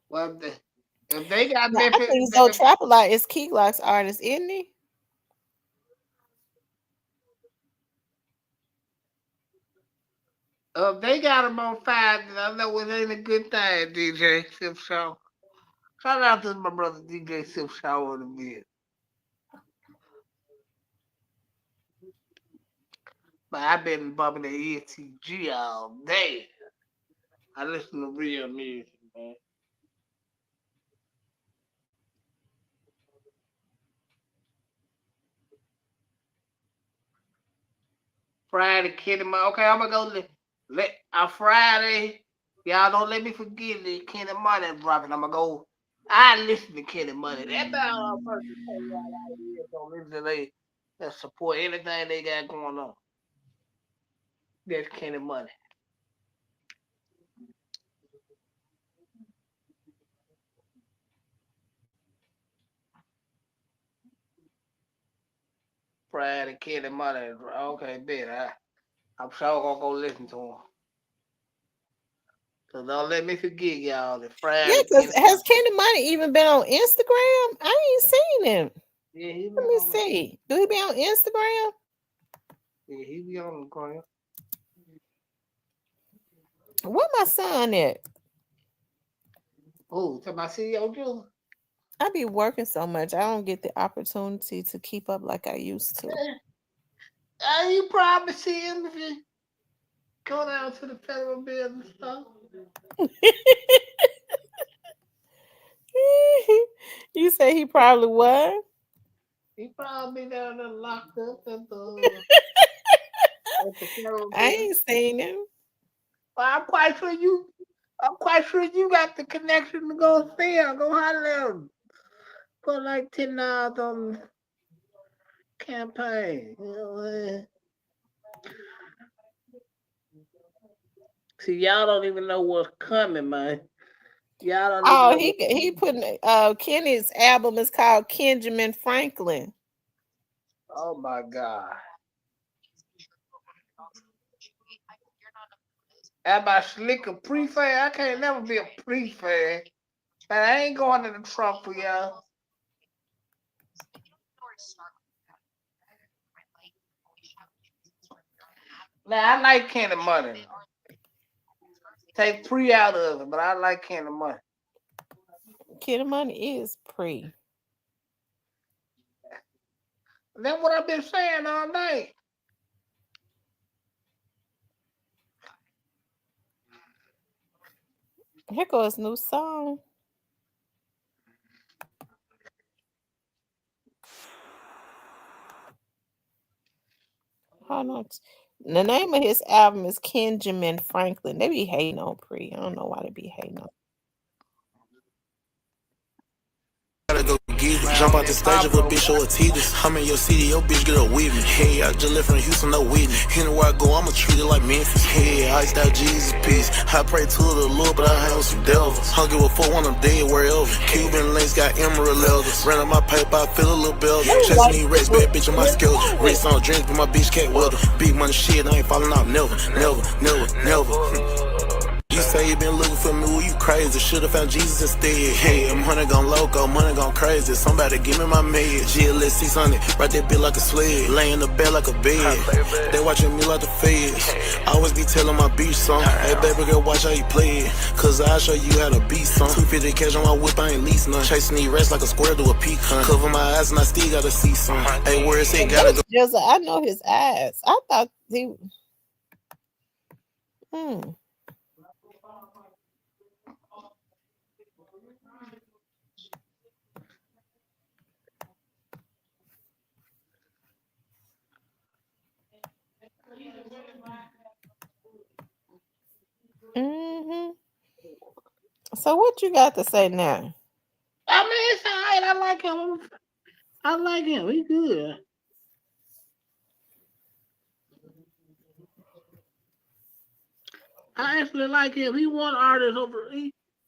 Well, if they got I think Zoe Trapalot is Key Glock's artist, isn't he? If they got them on fire, then I know it ain't a good thing, DJ Sip Show. Shout out to my brother DJ Sip Show on the bed. But I've been bumping the ESTG all day. I listen to real music, man. Friday, Kenny Money. Okay, I'm gonna go let Friday. Y'all don't let me forget the Kenny Money dropping. I'm gonna go. I listen to Kenny Money. That about person don't listen to they support anything they got going on. That's Kenny Money. Friday, Kenny Money. Okay, bet. I'm sure gonna go listen to him. So don't let me forget, y'all. The Friday. Yeah, because has Kenny Money even been on Instagram? I ain't seen him. Yeah, let me see. Do he be on Instagram? Yeah, he be on the gram. Where my son at? Oh, to my CEO Jewel. I be working so much. I don't get the opportunity to keep up like I used to. You probably see him if you go down to the federal building and stuff. You say he probably what? He probably down there locked up at the federal building. I ain't seen him. Well, I'm quite sure you got the connection to go see him. Go holler at him. Put like $10 on the campaign. You know, see, y'all don't even know what's coming, man. Y'all don't Oh, even know he putting Kenny's album is called Kenjamin Franklin. Oh my God. Am I slick a pre-fan? I can't never be a pre-fan. Man, I ain't going to the Trump for y'all. Now, I like Kenny Money. Take pre out of it, but I like Kenny Money. Kenny Money is pre. That's what I've been saying all night. Here goes new song. Hold on. The name of his album is Kenjamin Franklin. They be hating on Pre. I don't know why they be hating on. go get it. Jump out the stage of a bitch or a teeter. I'm in your city, your bitch get up with me. Hey, I just left from Houston, no witness. Anywhere I go, I'ma treat it like Memphis. Hey, I iced out Jesus peace. I pray to the Lord, but I have some devils. I don't give a fuck when I'm dead, wherever. Cuban links got emerald leathers. Ran up my paper, I feel a little better. Chasing these rats, bad bitch on my skeleton. Wrist on drinks, but my bitch can't weather. Big money shit, I ain't falling out, never. You say you been looking for me, well, you crazy. Should've found Jesus instead. Hey, I'm money gone loco, money gone crazy. Somebody give me my med. GLS 600, right that bit like a sled. Lay in the bed like a bed. They watching me like the feds. I always be telling my beach song. Hey, baby girl, watch how you play it. Cause I'll show you how to beat some. 250 cash on my whip, I ain't lease none. Chasing these rats like a square to a pecan. Cover my eyes and I still gotta see some. Hey, where is it? Gotta go. Just, I know his ass. I thought he. So what you got to say now? I mean, it's all right. I like him. I like him. He good. I actually like him. He won artists over.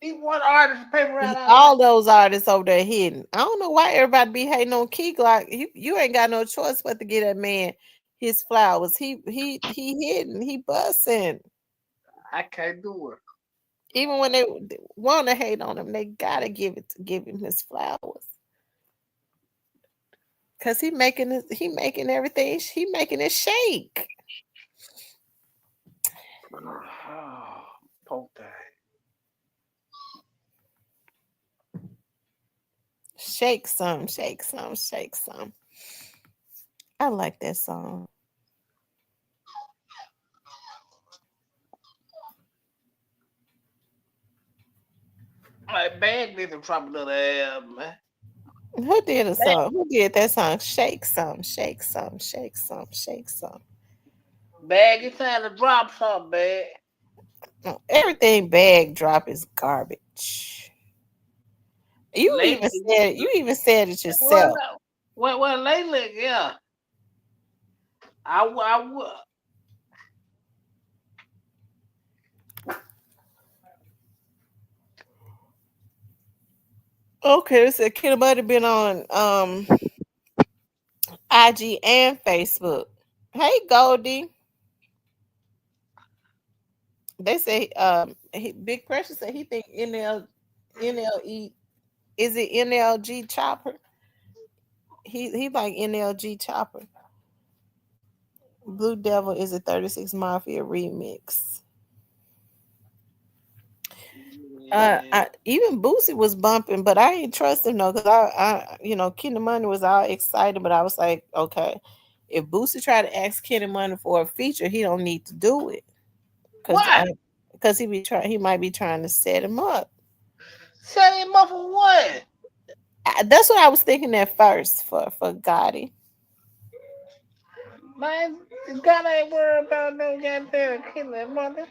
He won artists paper out. All those artists over there hidden. I don't know why everybody be hating on Key Glock. You ain't got no choice but to get that man his flowers. He hidden. He busting. I can't do it. Even when they want to hate on him, they gotta give him his flowers. Cause he making everything. He making it shake. Oh, poke that. Shake some, shake some, shake some. I like that song. Like Bag need to drop another album, man. Who did a song? Who did that song? Shake some, shake some, shake some, shake some. Bag, it's time to drop something, Bag. Everything Bag drop is garbage. You even said it yourself. Well, lately, yeah. I would. Okay, so Kid might have been on IG and Facebook. Hey Goldie. They say Big Pressure said he think NLE is it NLG Chopper? He like NLG Chopper. Blue Devil is a 36 Mafia remix. Even Boosie was bumping, but I ain't trust him though, because I Kenny Money was all excited, but I was like, okay, if Boosie tried to ask Kenny Money for a feature, he don't need to do it, because he might be trying to set him up. Set him up for what? That's what I was thinking at first for Gotti. Man, God ain't worried about no goddamn killing mother.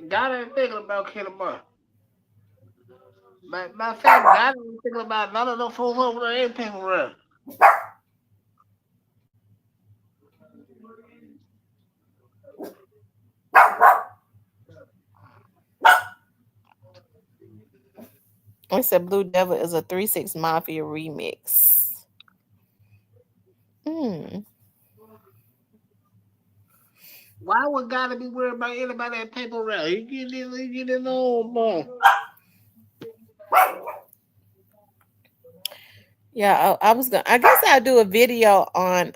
God ain't thinking about killing mother. My fact, God ain't thinking about none of those fools over there ain't people around. I said Blue Devil is a 3-6 Mafia remix. Why would God be worried about anybody that paper around? He get it on, boy. Yeah, I guess I'll do a video on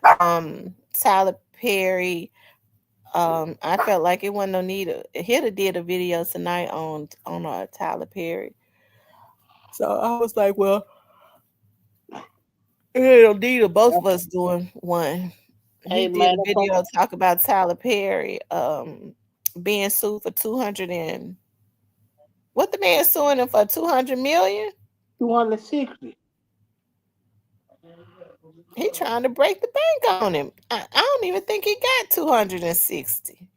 Tyler Perry. I felt like it wasn't no need. Hitter did a video tonight on Tyler Perry. So I was like, well, it'll need of both of us doing one. He did a video talk about Tyler Perry being sued for 200 and what the man suing him for 200 million? 260. He trying to break the bank on him. I don't even think he got 260.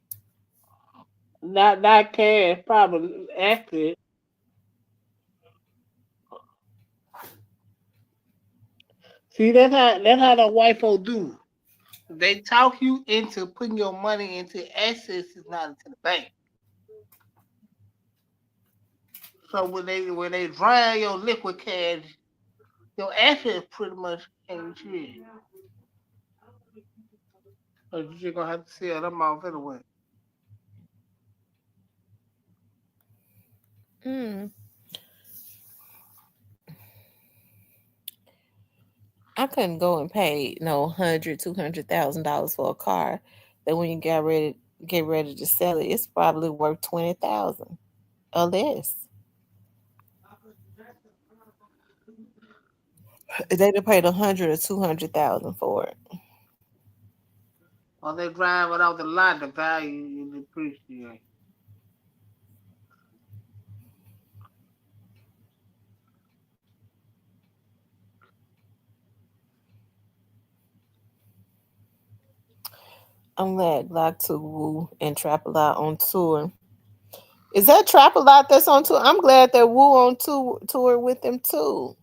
Not cash, probably accurate. See, that's how the white folk do. They talk you into putting your money into assets, not into the bank. So when they drain your liquid cash, your assets pretty much ain't shit. So you just gonna have to sell them off anyway. Mm. I couldn't go and pay no $100,000, $200,000 for a car that when you get ready to sell it, it's probably worth 20,000 or less. They'd have paid 100 or 200,000 for it. Or they drive it off the lot, the value depreciate. I'm glad Glock took Woo and Trap a Lot on tour. Is that Trap a Lot that's on tour? I'm glad that Woo on tour with them too.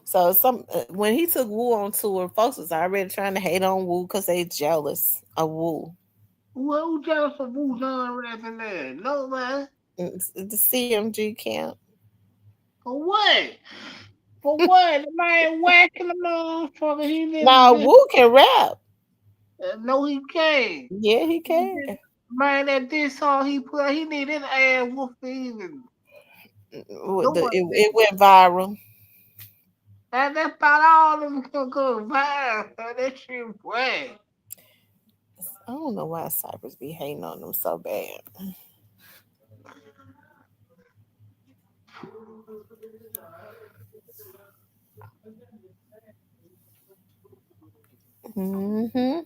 So when he took Woo on tour, folks was already trying to hate on Woo because they jealous of Woo. Who jealous of Wu John rapping there? No man. It's the CMG camp. For what? For what? The man whacking the motherfucker. He didn't. Now Woo can rap. No, he can't. Yeah, he can. Man, that this song he put, he need his ass whooped even. It went viral. That's about all them can go viral. That shit whack. I don't know why Cypress be hating on them so bad. Mm-hmm.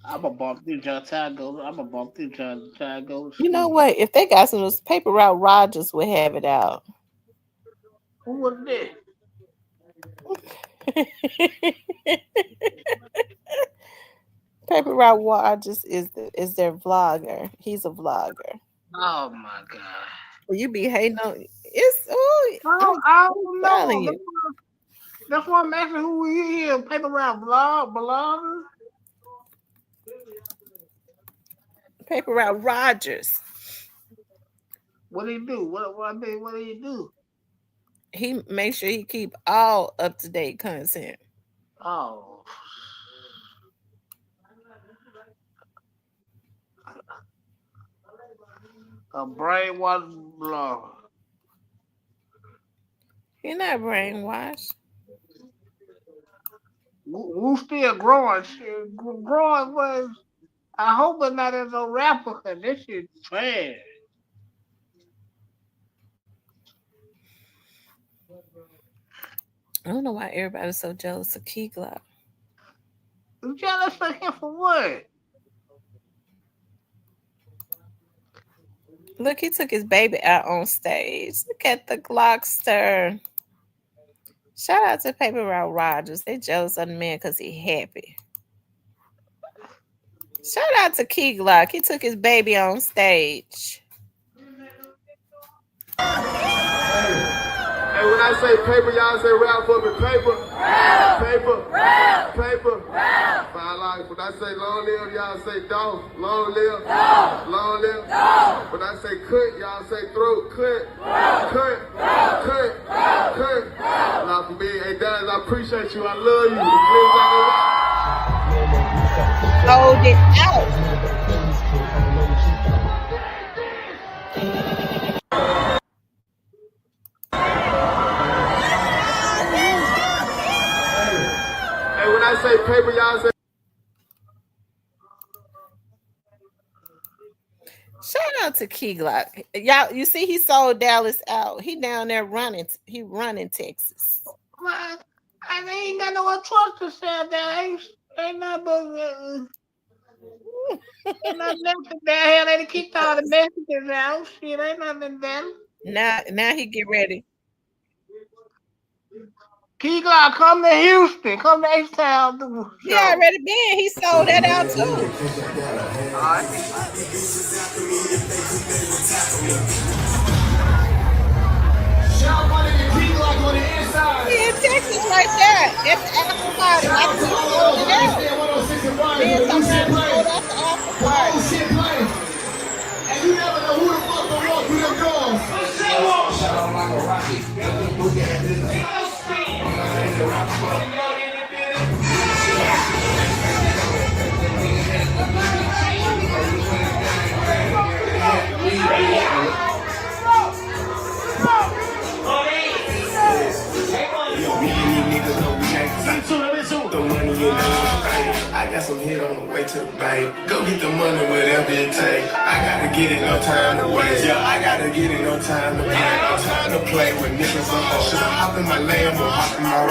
I'ma bump this John Tigo. I'ma bump this John Tigo. You know what? If they got some of those Paper Route Rogers would have it out. Who was that? Paper Route Rogers is their vlogger. He's a vlogger. Oh my god. Well, you be hating on I don't know. That's why I'm asking who he is. Paper Route blogger? Paper Route Rogers. What do he do? What do he do? He makes sure he keep all up to date content. Oh. A brainwashed blogger. You're not brainwashed. Who's still growing? Growing was. I hope it's not as a rapper, cause this shit trash. I don't know why everybody's so jealous of Key Glock. You jealous of him for what? Look, he took his baby out on stage. Look at the Glockster. Shout out to Paper Route Rogers. They jealous of the man because he happy. Shout out to Key Glock. He took his baby on stage. Hey, when I say paper, y'all say rap for me. Paper. Rap. Paper. Rap. Paper. Rap. $5. When I say long live, y'all say Dolph. Long live. Dolph. Long live. Dolph. When I say cut, y'all say throat. Cut. Rap. Cut. Rap. Cut. Rap. Cut. Rap. Now for me, hey Dallas, I appreciate you. I love you. Hold it out. When I say paper, y'all say. Shout out to Key Glock. Y'all, you see, he sold Dallas out. He down there running. He running Texas. Man, I ain't got no trust to sell that. Ain't nothing but ain't nothing left there. They kicked all the messages out. Shit, ain't nothing there. Now he get ready. Key Glock, come to Houston. Come to H-Town. Do He show. already been. He sold that out too. Alright. Shout money to Key Glock on the inside. He in Texas right there at the after party. Shout I out think to he all of sold those it right out. there, 106 and Fridays Then when the turned new shit around and play. sold out the after The party. old shit play. And you never know who the fuck will walk through them doors. Shout out like a rocket. The money in the bank. I got some hit on the way to the bank. Go get the money, whatever it take. I gotta get it, no time to waste. Yeah, I gotta get it, no time to play. No time to play with niggas on. Should I hop in my Lamb or hop in my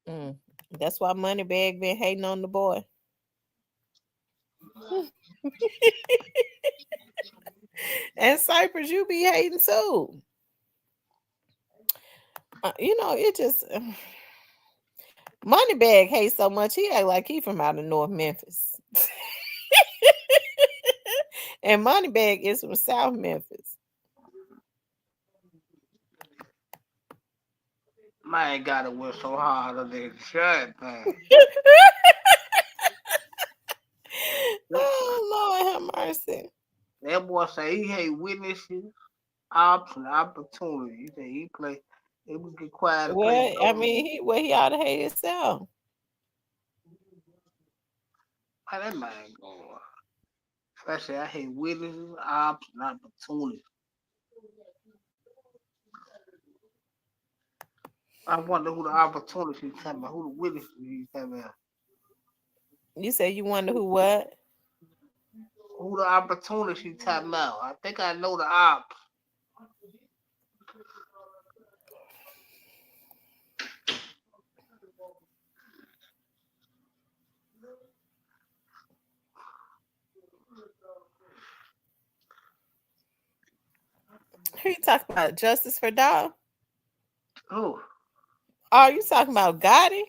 road? That's why Moneybag been hating on the boy. And Cypress, you be hating too. You know, it just Moneybag hates so much. He act like he from out of North Memphis. And Moneybag is from South Memphis. Man, gotta work so hard on this shirt, man. Oh, Lord have mercy. That boy say he hate witnesses, ops, and opportunity. He say he play, he would get quiet and play. Well, I mean, he ought to hate himself. Man, that man going. Especially I hate witnesses, ops, and opportunity. I wonder who the opportunity he's talking about, who the witnesses he's talking about. You say you wonder who what? Who the opportunity he's talking about. I think I know the ops. Who you talking about? Justice for Dolph? Who? Oh, you talking about Gotti?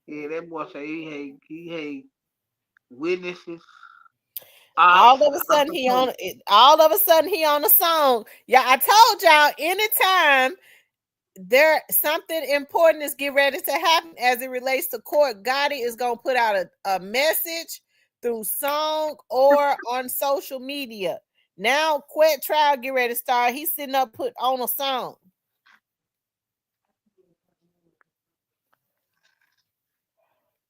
Yeah, that boy say he hate witnesses. All of a sudden he on a song. Yeah, I told y'all anytime there something important is getting ready to happen as it relates to court, Gotti is gonna put out a message through song or on social media. Now court trial get ready to start. He's sitting up put on a song.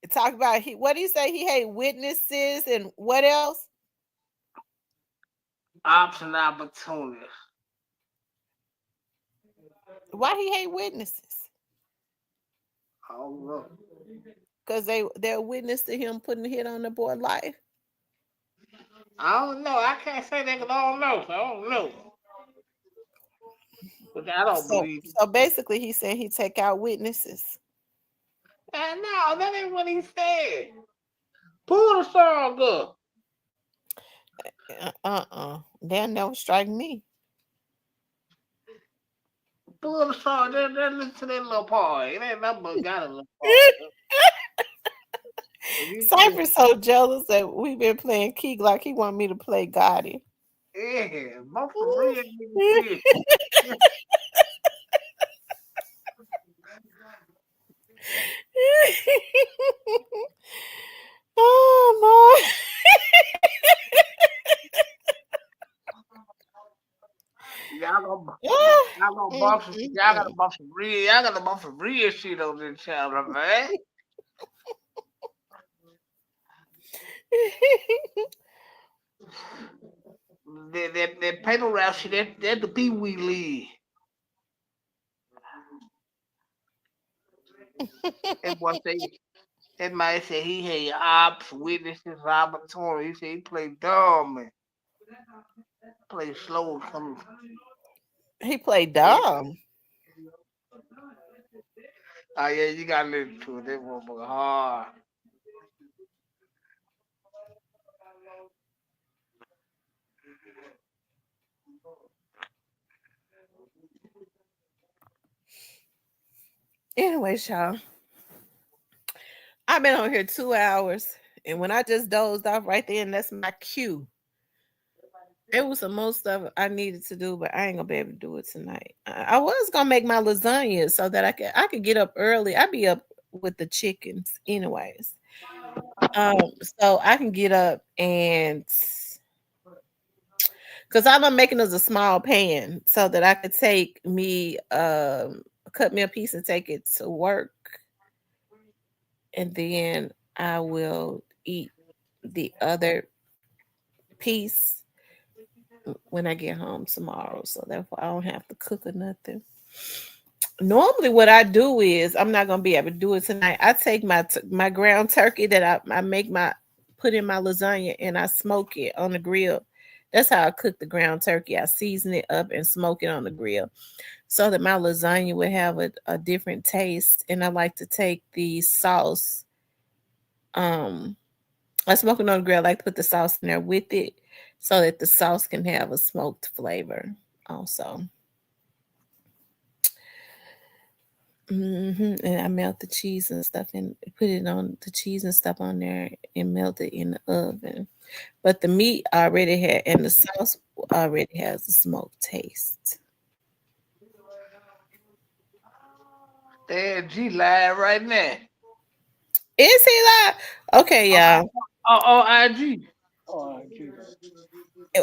Talk about what do you say? He hate witnesses and what else? Ops and opportunities. Why he hate witnesses? I don't know. Because they're witness to him putting a hit on the boy's life. I don't know. I can't say that because I don't know. I don't know. But I don't believe. So basically, he's saying he take out witnesses. No, that ain't what he said. Pull the song up. They'll never strike me. Pull the song. Then listen to that little part. It ain't nothing but got a little part. Cypher's so jealous that we've been playing Keeg like he want me to play Gotti. Yeah, both for real. Oh Lord. Y'all gonna bump some, y'all gotta bump some real, y'all gotta bump some real shit on this channel, man. that paper route shit, that's the Pee Wee League. That man said he had ops, witnesses, opportunity. He said he played dumb and played slow. He played dumb. Oh yeah, you gotta listen to it. That motherfucker hard. Anyways, y'all, I've been on here 2 hours, and when I just dozed off right there, and that's my cue. It was the most of I needed to do, but I ain't gonna be able to do it tonight. I was gonna make my lasagna so that I could get up early. I'd be up with the chickens, anyways. So I can get up and because I'm making us a small pan so that I could take me cut me a piece and take it to work, and then I will eat the other piece when I get home tomorrow. So therefore I don't have to cook or nothing. Normally what I do is I'm not gonna be able to do it tonight. I take my ground turkey that I make my put in my lasagna and I smoke it on the grill. That's how I cook the ground turkey. I season it up and smoke it on the grill so that my lasagna would have a different taste. And I like to take the sauce. I smoke it on the grill. I like to put the sauce in there with it so that the sauce can have a smoked flavor also. And I melt the cheese and stuff and put it on the cheese and stuff on there and melt it in the oven. But the meat already had and the sauce already has a smoked taste. Damn, G live right now. Is he live? Okay, y'all. IG. Oh, IG.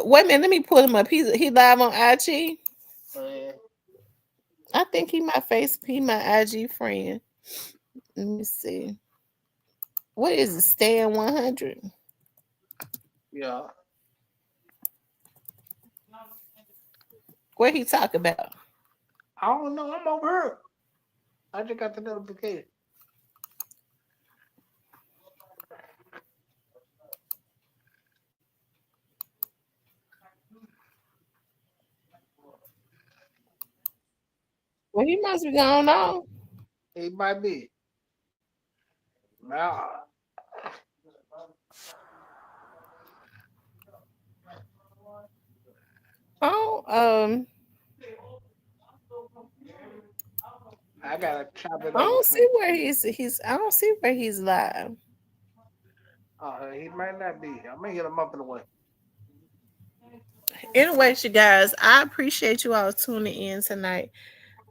Wait a minute, let me pull him up. He live on IG. Man. I think he my IG friend. Let me see. What is it? Stan 100? Yeah. What he talk about? I don't know. I'm over here. I just got the notification. Well, he must be going on. He might be. Now. Oh, I gotta chop it I up. don't see where he's. I don't see where he's live. He might not be. I'm gonna hit him up in a way. Anyways, you guys, I appreciate you all tuning in tonight.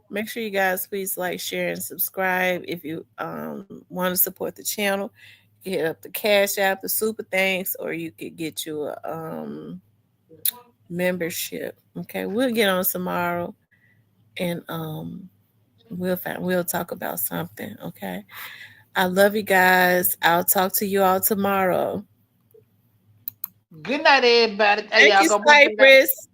Make sure you guys please like, share, and subscribe. If you want to support the channel, you can hit up the Cash App, the Super Thanks, or you could get you a membership. Okay, we'll get on tomorrow, and we'll talk about something. Okay, I love you guys. I'll talk to you all tomorrow. Good night, everybody. Thank you, Cypress.